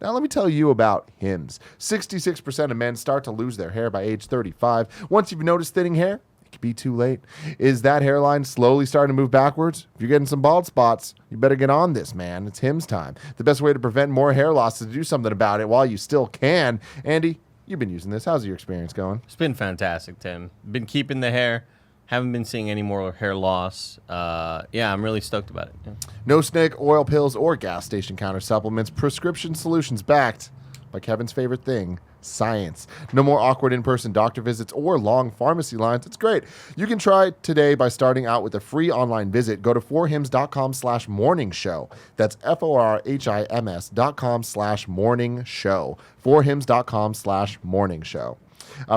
Now, let me tell you about Hims. 66% of men start to lose their hair by age 35. Once you've noticed thinning hair, it could be too late. Is that hairline slowly starting to move backwards? If you're getting some bald spots, you better get on this, man. It's Hims time. The best way to prevent more hair loss is to do something about it while you still can. Andy, you've been using this. How's your experience going? It's been fantastic, Tim. Been keeping the hair. Haven't been seeing any more hair loss. Yeah, I'm really stoked about it. Yeah. No snake oil pills or gas station counter supplements. Prescription solutions backed by Kevin's favorite thing, science. No more awkward in-person doctor visits or long pharmacy lines. It's great. You can try today by starting out with a free online visit. Go to forhims.com/morning show. That's forhims.com/morning show. forhims.com/morning show.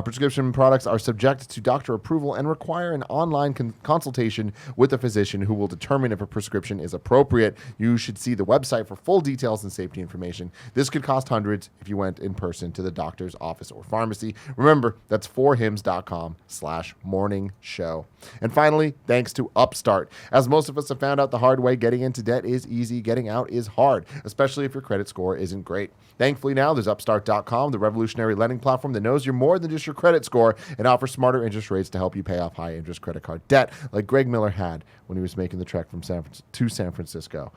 Prescription products are subject to doctor approval and require an online consultation with a physician who will determine if a prescription is appropriate. You should see the website for full details and safety information. This could cost hundreds if you went in person to the doctor's office or pharmacy. Remember, that's forhims.com/morning show. And finally, thanks to Upstart. As most of us have found out the hard way, getting into debt is easy, getting out is hard, especially if your credit score isn't great. Thankfully now, there's Upstart.com, the revolutionary lending platform that knows you're more than just your credit score and offers smarter interest rates to help you pay off high-interest credit card debt, like Greg Miller had when he was making the trek from San Francisco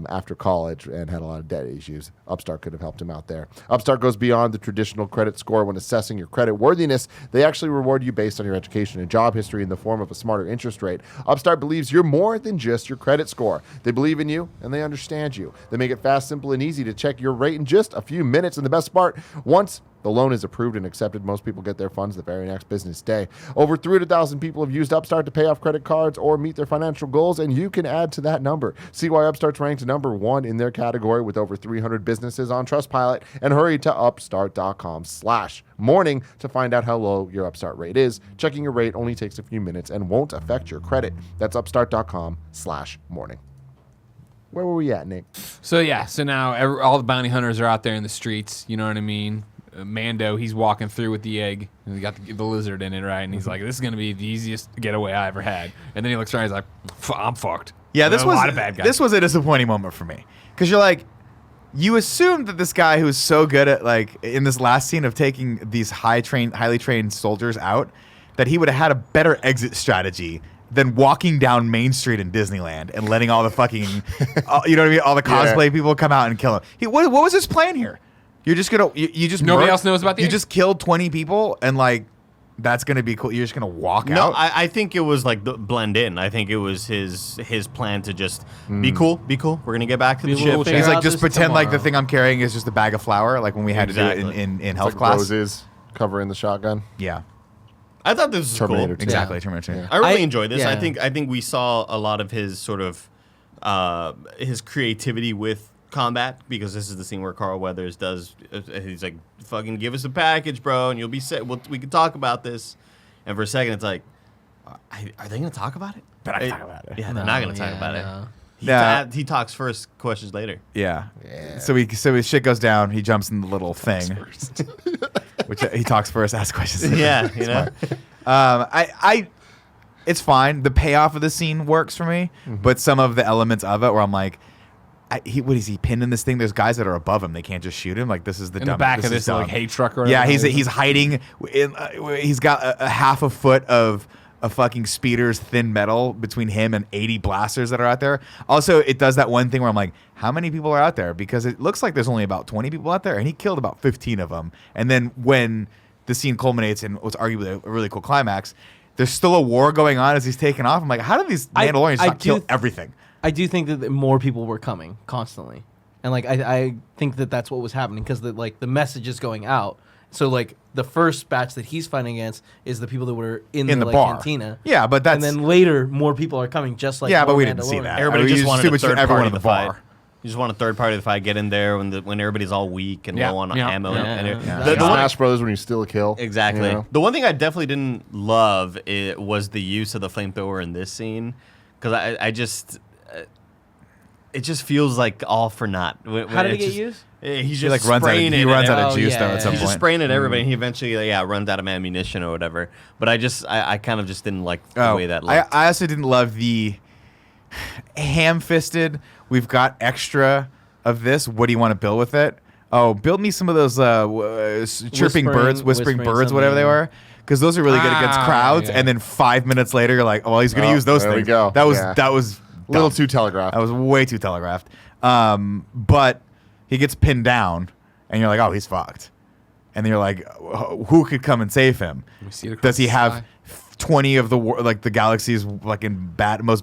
after college and had a lot of debt issues. Upstart could have helped him out there. Upstart goes beyond the traditional credit score when assessing your credit worthiness. They actually reward you based on your education and job history in the form of a smarter interest rate. Upstart believes you're more than just your credit score. They believe in you and they understand you. They make it fast, simple, and easy to check your rate in just a few minutes. And the best part, once the loan is approved and accepted, most people get their funds the very next business day. Over 300,000 people have used Upstart to pay off credit cards or meet their financial goals, and you can add to that number. See why Upstart's ranked number one in their category with over 300 businesses on Trustpilot, and hurry to upstart.com/morning to find out how low your Upstart rate is. Checking your rate only takes a few minutes and won't affect your credit. That's upstart.com/morning. Where were we at, Nick? So now all the bounty hunters are out there in the streets. You know what I mean? Mando, he's walking through with the egg, and he got the lizard in it, right? And he's like, "This is gonna be the easiest getaway I ever had." And then he looks around, he's like, "I'm fucked." Yeah, There's a lot of bad guys. This was a disappointing moment for me because you're like, you assumed that this guy who was so good at like in this last scene of taking these highly trained soldiers out, that he would have had a better exit strategy than walking down Main Street in Disneyland and letting all the fucking, you know what I mean, all the cosplay people come out and kill him. What was his plan here? You're just gonna you just nobody else knows about the you egg? just killed 20 people and like that's gonna be cool. You're just gonna walk No, out. I think it was like the blend in. I think it was his plan to just be cool. We're gonna get back to the Be a little ship. He's figure like out just this pretend like the tomorrow. thing I'm carrying is just a bag of flour, like when we had to do Exactly. it in health Like class. Roses covering the shotgun. Yeah, I thought this was Terminator cool. 2. exactly. Terminator. I really I- enjoyed this. yeah. I think we saw a lot of his sort of his creativity with combat, because this is the scene where Carl Weathers does. He's like, "Fucking give us a package, bro, and you'll be set. We can talk about this." And for a second, it's like, are they going to talk about it? They're not gonna talk about it. Yeah, they're not going to talk about it. no. He talks first, questions later. Yeah. So his shit goes down. He jumps in the little thing, which he talks first, asks questions. Yeah, you know. It's fine. The payoff of the scene works for me, but some of the elements of it where I'm like, what is he pinned in this thing? There's guys that are above him. They can't just shoot him. Like this is the in dumb, the back this of is this dumb. like hay truck or Yeah, whatever. he's hiding. He's got a half a foot of a fucking speeder's thin metal between him and 80 blasters that are out there. Also, it does that one thing where I'm like, how many people are out there? Because it looks like there's only about 20 people out there, and he killed about 15 of them. And then when the scene culminates in what's arguably a really cool climax, there's still a war going on as he's taking off. I'm like, how do these Mandalorians not kill everything? I do think that more people were coming constantly, and like I think that that's what was happening because the message is going out. So like the first batch that he's fighting against is the people that were in the like, bar cantina. Yeah, but that's and then later more people are coming, just like Yeah, but more we didn't see Mandalorian. that. Everybody I mean, just you wanted just a assume third everyone party in of the the fight. bar. You just want a third party of the fight. Get in there when everybody's all weak and low on ammo. Yeah. And Yeah. the one- Smash Brothers when you steal a kill. Exactly. You know? The one thing I definitely didn't love was the use of the flamethrower in this scene, because I just it just feels like all for naught. How did he get used? He's He just like runs out of, spraying he it runs at out of Oh, juice yeah, though yeah, at some He's point. just spraying at everybody. And he eventually, runs out of ammunition or whatever. But I kind of just didn't like the way that looked. I also didn't love the ham-fisted. We've got extra of this. What do you want to build with it? Oh, build me some of those chirping birds, whispering birds, whatever they were. Because those are really good against crowds. Yeah. And then 5 minutes later, you're like, oh, well, he's going to use those there things. we go. That was Yeah. that was A little dumb. too telegraphed. That was way too telegraphed. But he gets pinned down, and you're like, oh, he's fucked. And then you're like, who could come and save him? We see it across Does he the have sky. 20 of the the galaxy's most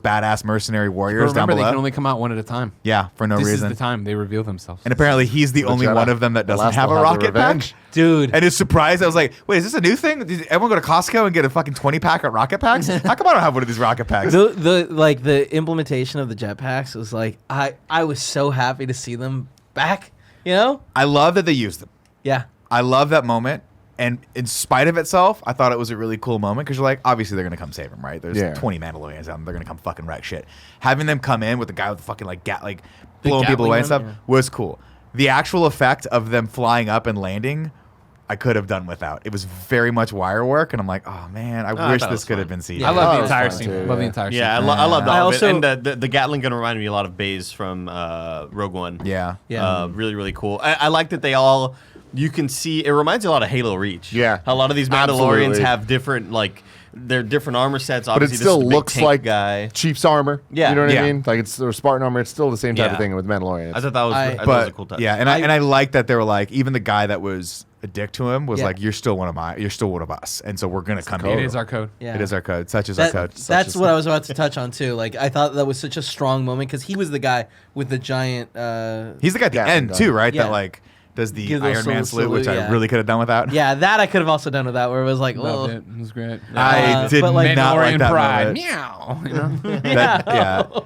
badass mercenary warriors But remember, down they below? can only come out one at a time. Yeah, for no This reason. is the time they reveal themselves. And apparently he's the only Jedi. one of them that The doesn't last have a will have the rocket pack. revenge. Dude. And is surprised. I was like, wait, is this a new thing? Did everyone go to Costco and get a fucking 20-pack of rocket packs? How come I don't have one of these rocket packs? The implementation of the jetpacks was like I was so happy to see them back. You know? I love that they used them. Yeah. I love that moment. And in spite of itself, I thought it was a really cool moment because you're like, obviously they're going to come save him, right? There's Yeah. 20 Mandalorians out and they're going to come fucking wreck shit. Having them come in with the guy with the fucking blowing people Gatling away and stuff gun, yeah. was cool. The actual effect of them flying up and landing, I could have done without. It was very much wire work, and I'm like, oh man, I wish thought it this was could have fun. been CGI. Yeah. I love Oh, the it was entire fun scene. too, Love the yeah. entire scene. Yeah, I loved I all of it. also- And the Gatling gun reminded me a lot of Baze from Rogue One. Yeah. Yeah. Really, really cool. I like that they all, you can see, it reminds you a lot of Halo Reach. Yeah. A lot of these Mandalorians Absolutely. have different, they're different armor sets. But it Obviously, still this is a big looks tank like guy. Chief's armor. Yeah. You know what Yeah. I mean? Like it's or Spartan armor. It's still the same type Yeah. of thing with Mandalorian. I thought that was, I- I thought that was a cool touch. Yeah, and I like that they were like, even the guy that was a dick to him was Yeah. like, you're still one of us, and so we're gonna come It in. is our code. Yeah. It is our code. Such is our code. That's what I was about to touch on too. Like I thought that was such a strong moment because he was the guy with the giant. He's the guy at the Gatling end gun. too, right? Yeah. That like does the Give those Iron Man salute, salute, which I yeah. really could have done without. Yeah, that I could have also done with that, where it was like, Loved oh, it. It was great. I did but, not like, like Mandalorian that pride. moment. Meow. You know?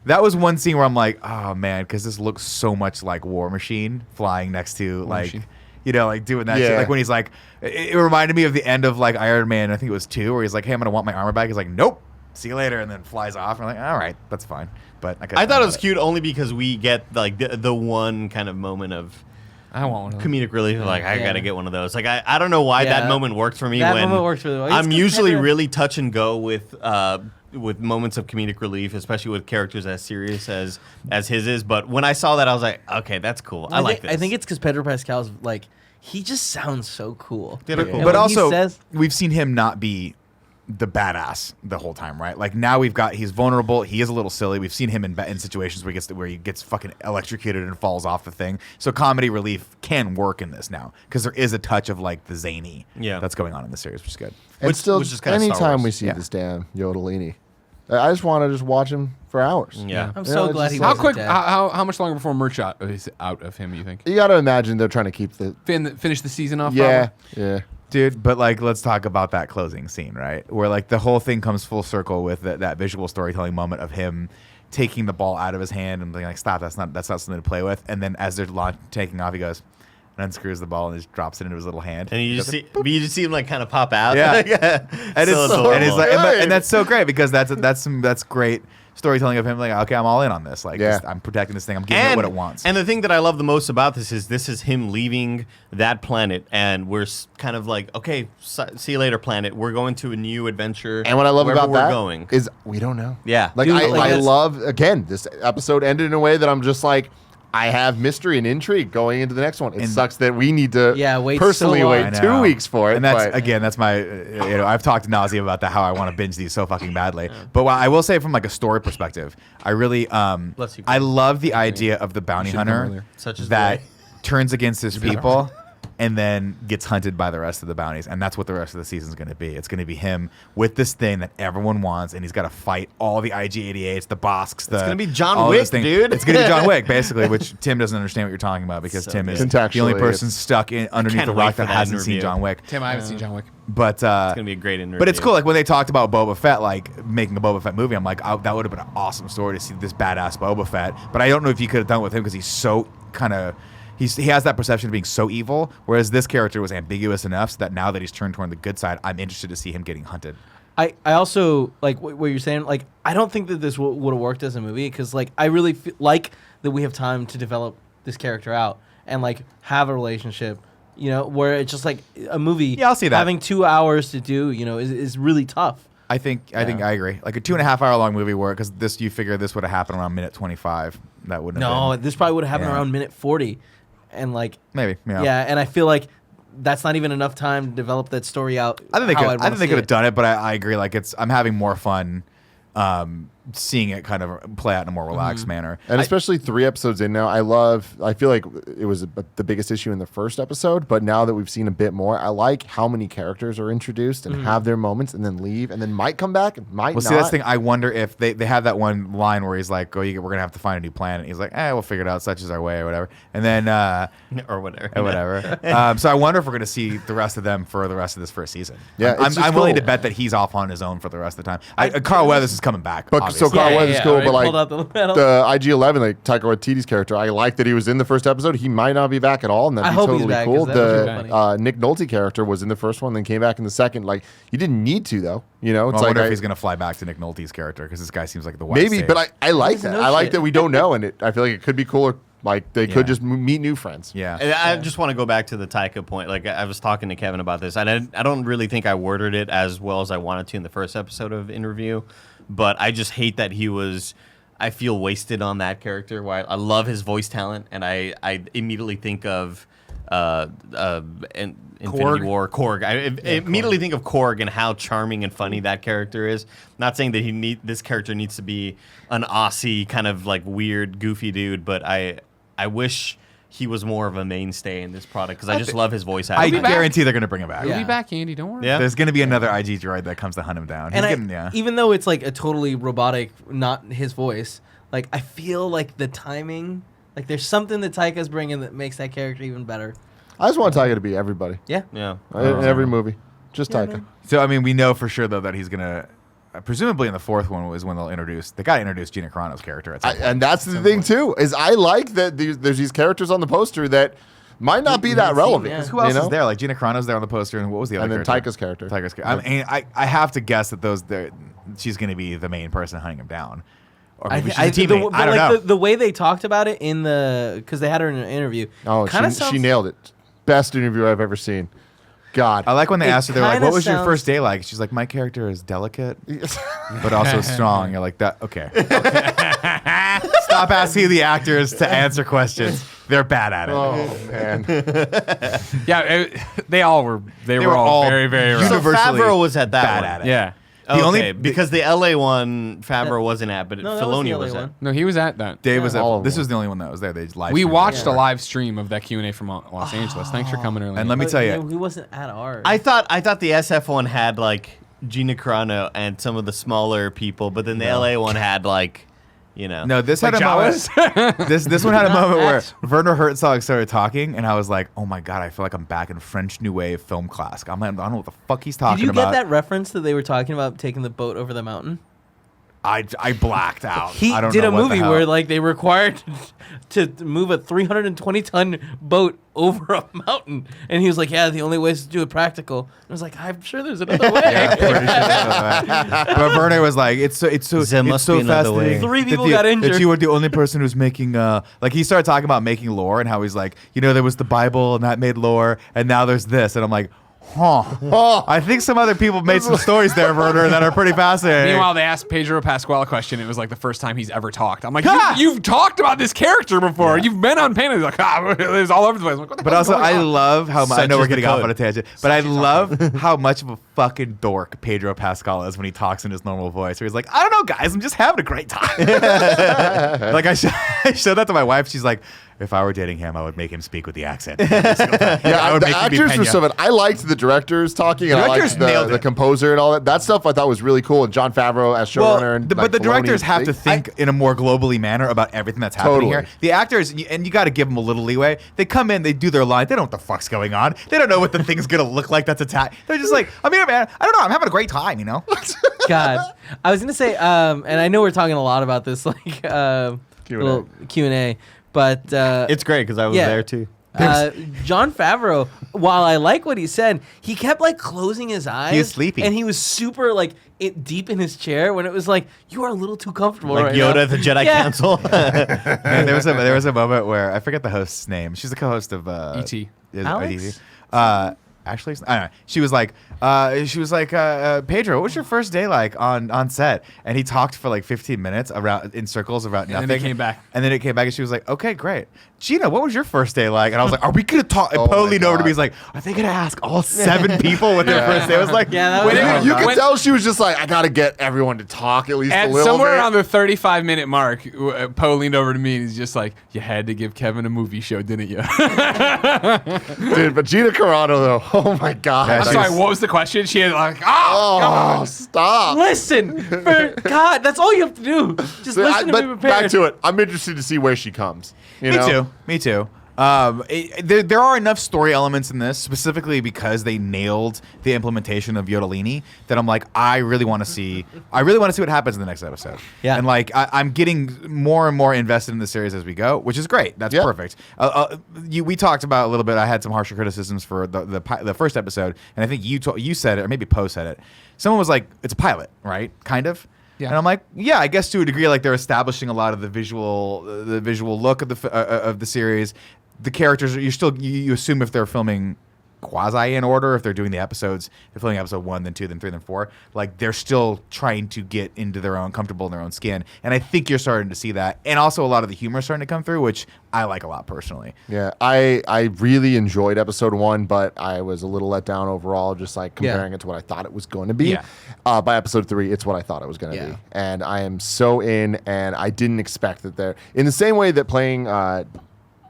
That was one scene where I'm like, oh man, because this looks so much like War Machine flying next to Machine. like doing that shit. Yeah. Like when he's like, it reminded me of the end of like Iron Man. I think it was 2, where he's like, hey, I'm gonna want my armor back. He's like, nope, see you later, and then flies off. And I'm like, all right, that's fine. But I thought it was cute only because we get like the one kind of moment of I want one of them. comedic relief. Like I Yeah. gotta get one of those. Like I don't know why Yeah. that moment worked for me. That when moment worked really well. It's I'm usually competitive. really touch and go with moments of comedic relief, especially with characters as serious as his is. But when I saw that, I was like, okay, that's cool. I like this. I think it's because Pedro Pascal's like he just sounds so cool. They're cool. And But when he also, says- we've seen him not be the badass the whole time, right? Like now he's vulnerable. He is a little silly. We've seen him in situations where he gets fucking electrocuted and falls off the thing. So comedy relief can work in this now because there is a touch of like the zany that's going on in the series, which is good. and which- still, which is kinda Star anytime Wars. we see Yeah. this damn Yodelini, I just want to just watch him for hours. Yeah. I'm Yeah, so it's glad just he like- How wasn't quick? dead. How much longer before merch is out of him? You think? You got to imagine they're trying to keep the Finish the season off. yeah, probably? yeah. Dude, but like, let's talk about that closing scene, right? Where like the whole thing comes full circle with that visual storytelling moment of him taking the ball out of his hand and being like, "Stop! That's not something to play with." And then as they're taking off, he goes and unscrews the ball and just drops it into his little hand. And you just see him like kind of pop out. Yeah. and and it's like, and that's so great because that's great storytelling of him. Like, okay, I'm all in on this. Like, Yeah. I'm protecting this thing. I'm giving it what it wants. And the thing that I love the most about this is him leaving that planet, and we're kind of like, okay, see you later, planet. We're going to a new adventure. And what I love wherever about we're that going. is we don't know. Yeah. Like Dude, I that's- love again this episode ended in a way that I'm just like I have mystery and intrigue going into the next one. It And- sucks that we need to wait personally so long. wait I 2 know. weeks for it. And that's but- again, that's my I've talked to nauseam about how I want to binge these so fucking badly. But what I will say from like a story perspective, I really Bless you. I love the idea of the bounty should've come hunter earlier. Such as that Roy. turns against his people and then gets hunted by the rest of the bounties. And that's what the rest of the season is going to be. It's going to be him with this thing that everyone wants, and he's got to fight all the IG-88s, the Bosks. It's gonna be John all Wick, those things. dude. It's going to be John Wick, basically, which Tim doesn't understand what you're talking about because So Tim is good. the only Contextually, person it's- stuck underneath can't the wait rock for that that hasn't seen interview. John Wick. Tim, I haven't seen John Wick. But It's gonna be a great interview. but it's cool. Like when they talked about Boba Fett, like making a Boba Fett movie, I'm like, oh, that would have been an awesome story to see this badass Boba Fett. But I don't know if you could have done it with him because he's so kind of. He has that perception of being so evil, whereas this character was ambiguous enough so that now that he's turned toward the good side, I'm interested to see him getting hunted. I also like what you're saying. Like, I don't think that this would have worked as a movie because, like, I really like that we have time to develop this character out and like have a relationship. You know, where it's just like a movie. Yeah, I'll see that. Having 2 hours to do, you know, is really tough. I think I agree. Like a 2.5 hour long movie where because you figure this would have happened around minute 25. That wouldn't. No, have been. this probably would have happened Yeah. around minute 40, and like Maybe. Yeah. yeah, and I feel like that's not even enough time to develop that story out. I think they how could. I'd I wanna think they see could have it. done it, but I agree. Like I'm having more fun seeing it kind of play out in a more relaxed manner. And especially 3 episodes in now, I feel like it was the biggest issue in the first episode, but now that we've seen a bit more, I like how many characters are introduced and have their moments and then leave and then might come back and might Well, not. see, that's the thing. I wonder if they have that one line where he's like, we're going to have to find a new planet. He's like, we'll figure it out. Such is our way or whatever. And then, or whatever. or whatever. So I wonder if we're going to see the rest of them for the rest of this first season. Yeah, I'm it's just willing cool. to bet that he's off on his own for the rest of the time. Carl Weathers is coming back. But obviously. so Carl Weathers is cool, already but like pulled out the medal. the IG-11, like Taika Waititi's character, I like that he was in the first episode. He might not be back at all, and that'd I be hope he's totally back, cool. 'cause that would be The funny. Nick Nolte character was in the first one, then came back in the second. Like you didn't need to though, you know. It's I like wonder if he's going to fly back to Nick Nolte's character because this guy seems like the wise maybe, sage. but I like doesn't that. know I like shit. that we don't know, and I feel like it could be cooler. Like they Yeah. could just meet new friends. Yeah. And I just want to go back to the Taika point. Like I was talking to Kevin about this, and I don't really think I worded it as well as I wanted to in the first episode of Interview, but I just hate that I feel wasted on that character. Why I love his voice talent, and I immediately think of Infinity War, Korg. I immediately think of Korg and how charming and funny that character is. Not saying that this character needs to be an Aussie kind of like weird, goofy dude, but I wish he was more of a mainstay in this product because I just love his voice I acting. guarantee they're going to bring him back. He'll Yeah. be back, Andy. Don't worry. Yeah. There's going to be another IG droid that comes to hunt him down. And He's getting, even though it's like a totally robotic, not his voice, like I feel like the timing, like there's something that Taika's bringing that makes that character even better. I just want Taika to be everybody Yeah. Yeah. in every movie. Just Yeah, Taika. man. So, I mean, we know for sure, though, that he's going to... presumably in the fourth one was when they'll introduce... They got to introduce Gina Carano's character at some point. And that's the thing too is I like that there's these characters on the poster that might not be that seen, relevant. yeah. 'Cause who else you know? is there? Like, Gina Carano's there on the poster, and what was the other And then character? Taika's character. Taika's character. I mean, I have to guess that she's going to be the main person hunting him down. Or maybe she's a teammate. I don't know. The way they talked about it because they had her in an interview. Oh, she nailed it. Best interview I've ever seen. God. I like when they It asked her, they're like, kinda what was your sounds- first day like? She's like, my character is delicate, but also strong. You're like, that, okay. Stop asking the actors to answer questions. They're bad at it. Oh man. Yeah, they all were. They were all very, very So rough. universally Favreau was at that bad one. at it. Yeah. The Okay, only- because the LA one Favreau wasn't at, but No, that was Filoni the was LA at. one. No, he was at that. Dave was all at, of this them. was the only one that was there. They live We streamed watched it. a live stream of that Q&A from Los Angeles. Thanks for coming early. And let me tell you, he wasn't at ours. I thought the SF one had like Gina Carano and some of the smaller people, but then the LA one had like, you know. no, this Like had a moment. Jawas? This one had a moment where At- Werner Herzog started talking, and I was like, "Oh my god, I feel like I'm back in French New Wave film class." I don't know what the fuck he's Did talking you about. get that reference that they were talking about taking the boat over the mountain? I blacked out. He I don't did know a what the movie hell. where like they required to move a 320-ton boat over a mountain, and he was like, "Yeah, the only way is to do it practical." I was like, "I'm sure there's another way." Yeah, pretty sure that's what but Werner was like, "It's so There must be another way. fascinating." 3 that people the- got injured. That you were the only person who's making like he started talking about making lore and how he's like, there was the Bible and that made lore, and now there's this, and I'm like. I think some other people made some stories there, Werner, that are pretty fascinating. Meanwhile, they asked Pedro Pascal a question. It was like the first time he's ever talked. I'm like, Ha! you've talked about this character before. You've been on panels. He's like, it was all over the place. I'm like, what the But hell's also, going I on? love how much. I Such know is we're the getting off code. on a tangent, but I love how much of a fucking dork Pedro Pascal is when he talks in his normal voice. Where he's like, "I don't know, guys, I'm just having a great time." Like I showed that to my wife. She's like, "If I were dating him, I would make him speak with the accent." Yeah, I would the make him be actors were Peña. so bad. I liked the directors talking, and I Directors liked nailed the it. composer and all that. That stuff I thought was really cool. And Jon Favreau as showrunner. And but the Filoni, directors have to they- think in a more globally manner about everything that's happening Totally. here. The actors, and you got to give them a little leeway. They come in, they do their line. They don't know what the fuck's going on. They don't know what the thing's gonna look like that's attacked. They're just like, I'm here, man. I don't know. I'm having a great time, God, I was gonna say, and I know we're talking a lot about this, like Q&A. little Q&A, but It's great because I was Yeah. there too. Jon Favreau, while I like what he said, he kept like closing his eyes. He was sleepy. And he was super like deep in his chair when it was like, you are a little too comfortable Like right Yoda now. at the Jedi Yeah. Council. Man, there was a moment where I forget the host's name. She's the co-host of E.T.. Alex? Actually, I don't know. She was like, Pedro, what was your first day like on set? And he talked for like 15 minutes around in circles about nothing. And then he came back. And then it came back, and she was like, okay, great. Gina, what was your first day like? And I was like, are we gonna talk? And Oh Poe my leaned over to God. me. He's like, are they gonna ask all 7 people what their first day was like? Yeah, that was When hard. You could When- tell she was just like, I gotta get everyone to talk at least a At little somewhere bit. around the 35-minute mark, Poe leaned over to me and he's just like, "You had to give Kevin a movie show, didn't you?" Dude, but Gina Carano though, oh my God. Yeah, I'm she's- sorry. What was the question? She had like, "Oh, come Oh, on." stop. Listen, for God, that's all you have to do. Just listen to but be prepared. back to it. I'm interested to see where she comes. You Me know? too. Me too. There are enough story elements in this, specifically because they nailed the implementation of Yodellini, that I'm like, I really want to see what happens in the next episode. Yeah. And like, I'm getting more and more invested in the series as we go, which is great. That's Yeah. perfect. We talked about a little bit. I had some harsher criticisms for the first episode, and I think you said it, or maybe Poe said it. Someone was like, it's a pilot, right? Kind of. Yeah. And I'm like, yeah, I guess to a degree, like they're establishing a lot of the visual look of the series. The characters, you assume if they're filming quasi in order, if they're doing the episodes, they're filming episode 1, then 2, then 3, then 4. Like they're still trying to get into their own, comfortable in their own skin. And I think you're starting to see that. And also a lot of the humor is starting to come through, which I like a lot personally. Yeah, I really enjoyed episode 1, but I was a little let down overall, just like comparing it to what I thought it was going to be. Yeah. By episode 3, it's what I thought it was going to Yeah. be. And I am so in, and I didn't expect that there, in the same way that playing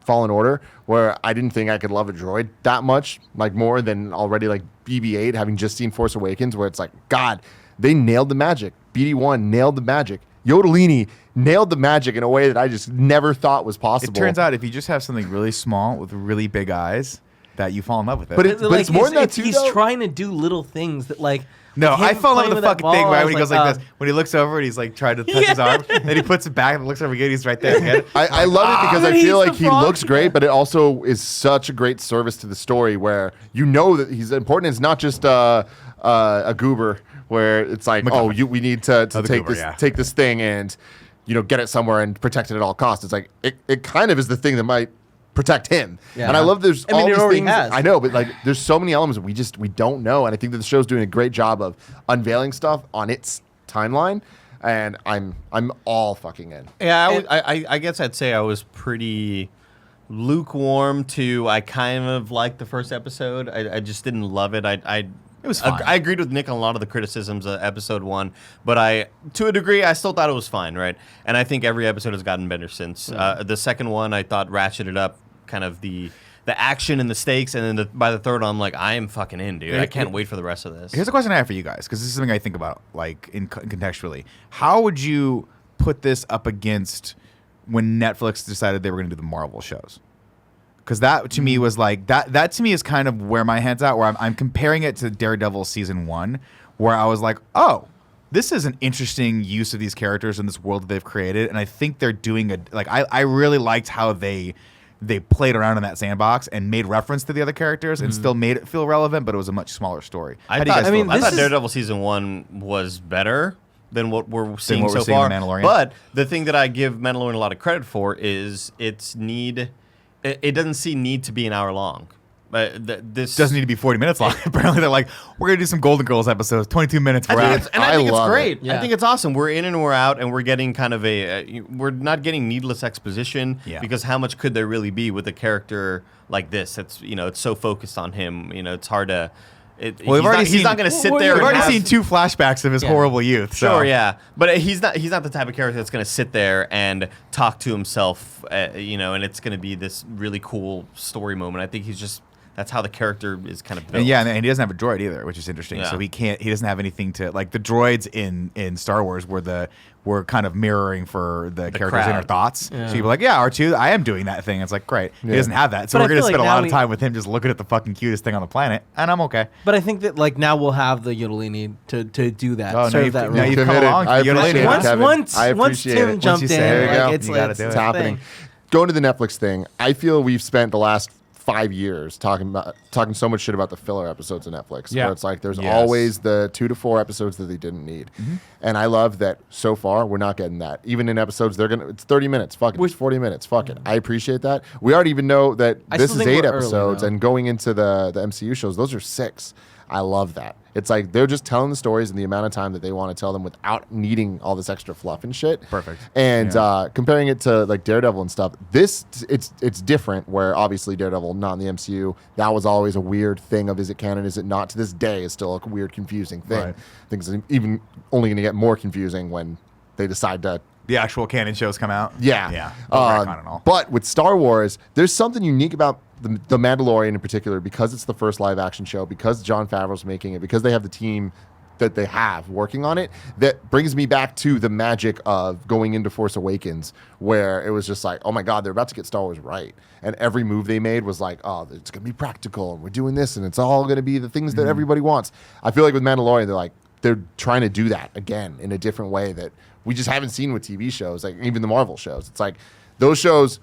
Fallen Order, where I didn't think I could love a droid that much, like more than already like BB-8, having just seen Force Awakens, where it's like, God, they nailed the magic. BD-1 nailed the magic. Yodellini nailed the magic in a way that I just never thought was possible. It turns out if you just have something really small with really big eyes, that you fall in love with it. But it's more than that too, He's though. trying to do little things that like. No, him I fell in love playing with the that fucking ball, thing I right was when he goes like this. When he looks over and he's like trying to touch his arm, then he puts it back and looks over again. He's right there again. I love it because I He's feel the like he frog. looks great, but it also is such a great service to the story where you know that he's important. It's not just a goober where it's like, we need to the take goober, this yeah. take this thing and get it somewhere and protect it at all costs. It's like it kind of is the thing that might protect him. Yeah. And I love there's I mean, all it these already things. has. I know, but like there's so many elements that we don't know, and I think that the show's doing a great job of unveiling stuff on its timeline. And I'm all fucking in. Yeah, I guess I'd say I was pretty lukewarm to I kind of liked the first episode. I just didn't love it. It was fine. I agreed with Nick on a lot of the criticisms of episode 1, but to a degree, I still thought it was fine, right? And I think every episode has gotten better since. The second one, I thought ratcheted up kind of the action and the stakes, and then by the third one, I'm like, I am fucking in, dude. I can't wait for the rest of this. Here's a question I have for you guys, because this is something I think about, like contextually. How would you put this up against when Netflix decided they were going to do the Marvel shows? Because that to me was like that to me is kind of where my head's at. Where I'm comparing it to Daredevil season 1, where I was like, oh, this is an interesting use of these characters in this world that they've created, and I think they're doing I really liked how they played around in that sandbox and made reference to the other characters and still made it feel relevant, but it was a much smaller story. I How do you guys feel about thought that? Daredevil season 1 was better than what we're seeing what we're so seeing in far. Mandalorian? But the thing that I give Mandalorian a lot of credit for is its need. It doesn't see need to be an hour long. This doesn't need to be 40 minutes long. Apparently, they're like, we're gonna do some Golden Girls episodes, 22 minutes. We're out. I think it's love great. it. Yeah. I think it's awesome. We're in and we're out, and we're getting kind of we're not getting needless exposition. Yeah. Because how much could there really be with a character like this? It's so focused on him. It's hard to. He's not going to sit there. We've and already have- seen 2 flashbacks of his horrible youth. So. Sure, yeah, but he's not the type of character that's going to sit there and talk to himself, and it's going to be this really cool story moment. I think that's how the character is kind of built. And yeah, and he doesn't have a droid either, which is interesting. Yeah. So he doesn't have anything to like the droids in Star Wars were kind of mirroring for the character's crowd. inner thoughts. So you'd be like, yeah, R2, I am doing that thing. It's like, great. He Yeah. doesn't have that. So But we're I going to feel spend like a lot now of time with him just looking at the fucking cutest thing on the planet, and I'm okay. But I think that like now we'll have the Yodellini to do that, Oh, serve that now role. you've come Committed. along. I You gotta appreciate lay it, down. Once Kevin. once I once appreciate Tim it. jumped you in, say it, there you like go. it's You gotta it's do it. It's a happening. thing. Going to the Netflix thing, I feel we've spent the last 5 years talking so much shit about the filler episodes of Netflix. Yeah. Where it's like there's Yes. always the 2 to 4 episodes that they didn't need. And I love that so far we're not getting that. Even in episodes it's 30 minutes. Fuck it. It's 40 minutes. Fuck it. I appreciate that. We already even know that I this still is think 8 we're early, episodes though. and going into the MCU shows, those are 6. I love that. It's like they're just telling the stories in the amount of time that they want to tell them without needing all this extra fluff and shit. Perfect. And Yeah. comparing it to like Daredevil and stuff, it's different. Where obviously Daredevil not in the MCU, that was always a weird thing of is it canon, is it not? To this day, is still a weird, confusing thing. Right. I think it's even only going to get more confusing when they decide to. The actual canon shows come out. Yeah. Yeah. Retcon and all. But with Star Wars, there's something unique about the Mandalorian in particular, because it's the first live action show, because Jon Favreau's making it, because they have the team that they have working on it, that brings me back to the magic of going into Force Awakens, where it was just like, oh my God, they're about to get Star Wars right. And every move they made was like, oh, it's going to be practical, and we're doing this, and it's all going to be the things that everybody wants. I feel like with Mandalorian, they're trying to do that again in a different way that we just haven't seen with TV shows, like even the Marvel shows. It's like those shows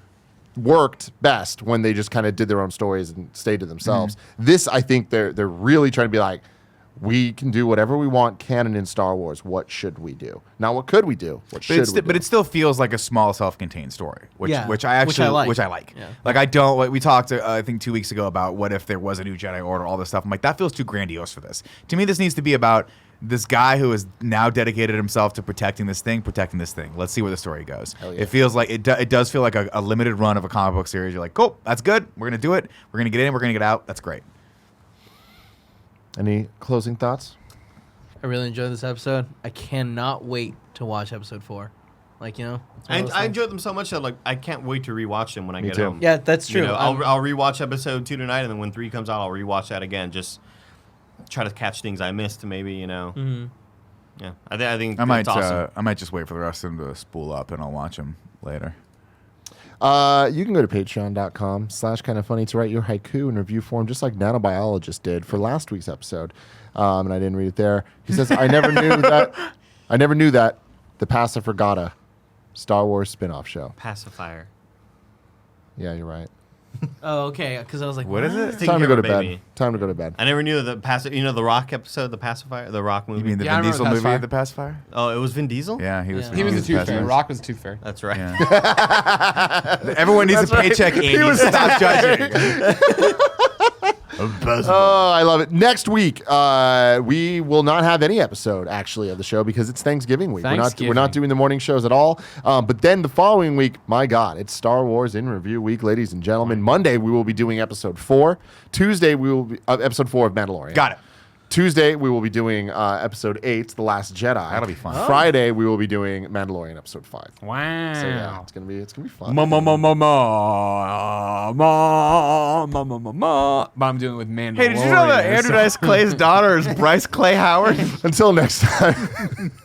worked best when they just kind of did their own stories and stayed to themselves. This, I think they're really trying to be like, we can do whatever we want canon in Star Wars. What should we do? Not what could we do? What should we do? But it still feels like a small, self-contained story, which Yeah, which I like. Yeah. Like I don't. Like we talked, I think 2 weeks ago about what if there was a new Jedi Order, all this stuff. I'm like, that feels too grandiose for this. To me, this needs to be about this guy who has now dedicated himself to protecting this thing. Let's see where the story goes. Hell yeah. It feels like it does feel like a limited run of a comic book series. You're like, cool, that's good. We're gonna do it. We're gonna get in. We're gonna get out. That's great. Any closing thoughts? I really enjoyed this episode. I cannot wait to watch episode 4. Like, you know, it's one of those I things. enjoyed them so much that I can't wait to rewatch them when I get too. home. Yeah, that's true. You know, I'll rewatch episode 2 tonight, and then when 3 comes out, I'll rewatch that again. Just try to catch things I missed. Maybe Yeah, I think I might it's awesome. I might just wait for the rest of them to spool up, and I'll watch them later. You can go to patreon.com/kindoffunny to write your haiku and review form, just like Nanobiologist did for last week's episode. And I didn't read it there. He says, I never knew that the Pacificata Star Wars spin-off show. Pacifier. Yeah, you're right. Oh, okay. Because I was like, What is it? Think Time to of go a to baby. bed. Time to go to bed. I never knew the Rock episode, the Pacifier, the Rock movie. You mean the Yeah, I Vin remember Diesel movie, Pacifier. The Pacifier? Oh, it was Vin Diesel. Yeah, he was. Yeah. He was the Tooth Pacifier. Fairy. Rock was the Tooth Fairy. That's right. Yeah. Everyone needs That's a right. paycheck. He Andy. was- Stop judging. Oh, I love it. Next week, we will not have any episode actually of the show because it's Thanksgiving week. We're Thanksgiving. not doing the morning shows at all. But then the following week, my God, it's Star Wars in review week, ladies and gentlemen. Monday we will be doing episode 4. Tuesday we will be episode 4 of Mandalorian. Got it. Tuesday we will be doing episode 8, The Last Jedi. That'll be fun. Friday we will be doing Mandalorian episode 5. Wow. So yeah, it's gonna be fun. But I'm doing it with Mandalorian. Hey, did you know that Andrew Dice Clay's daughter is Bryce Clay Howard? Until next time,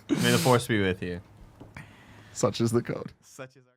May the force be with you. such is the code. Such is our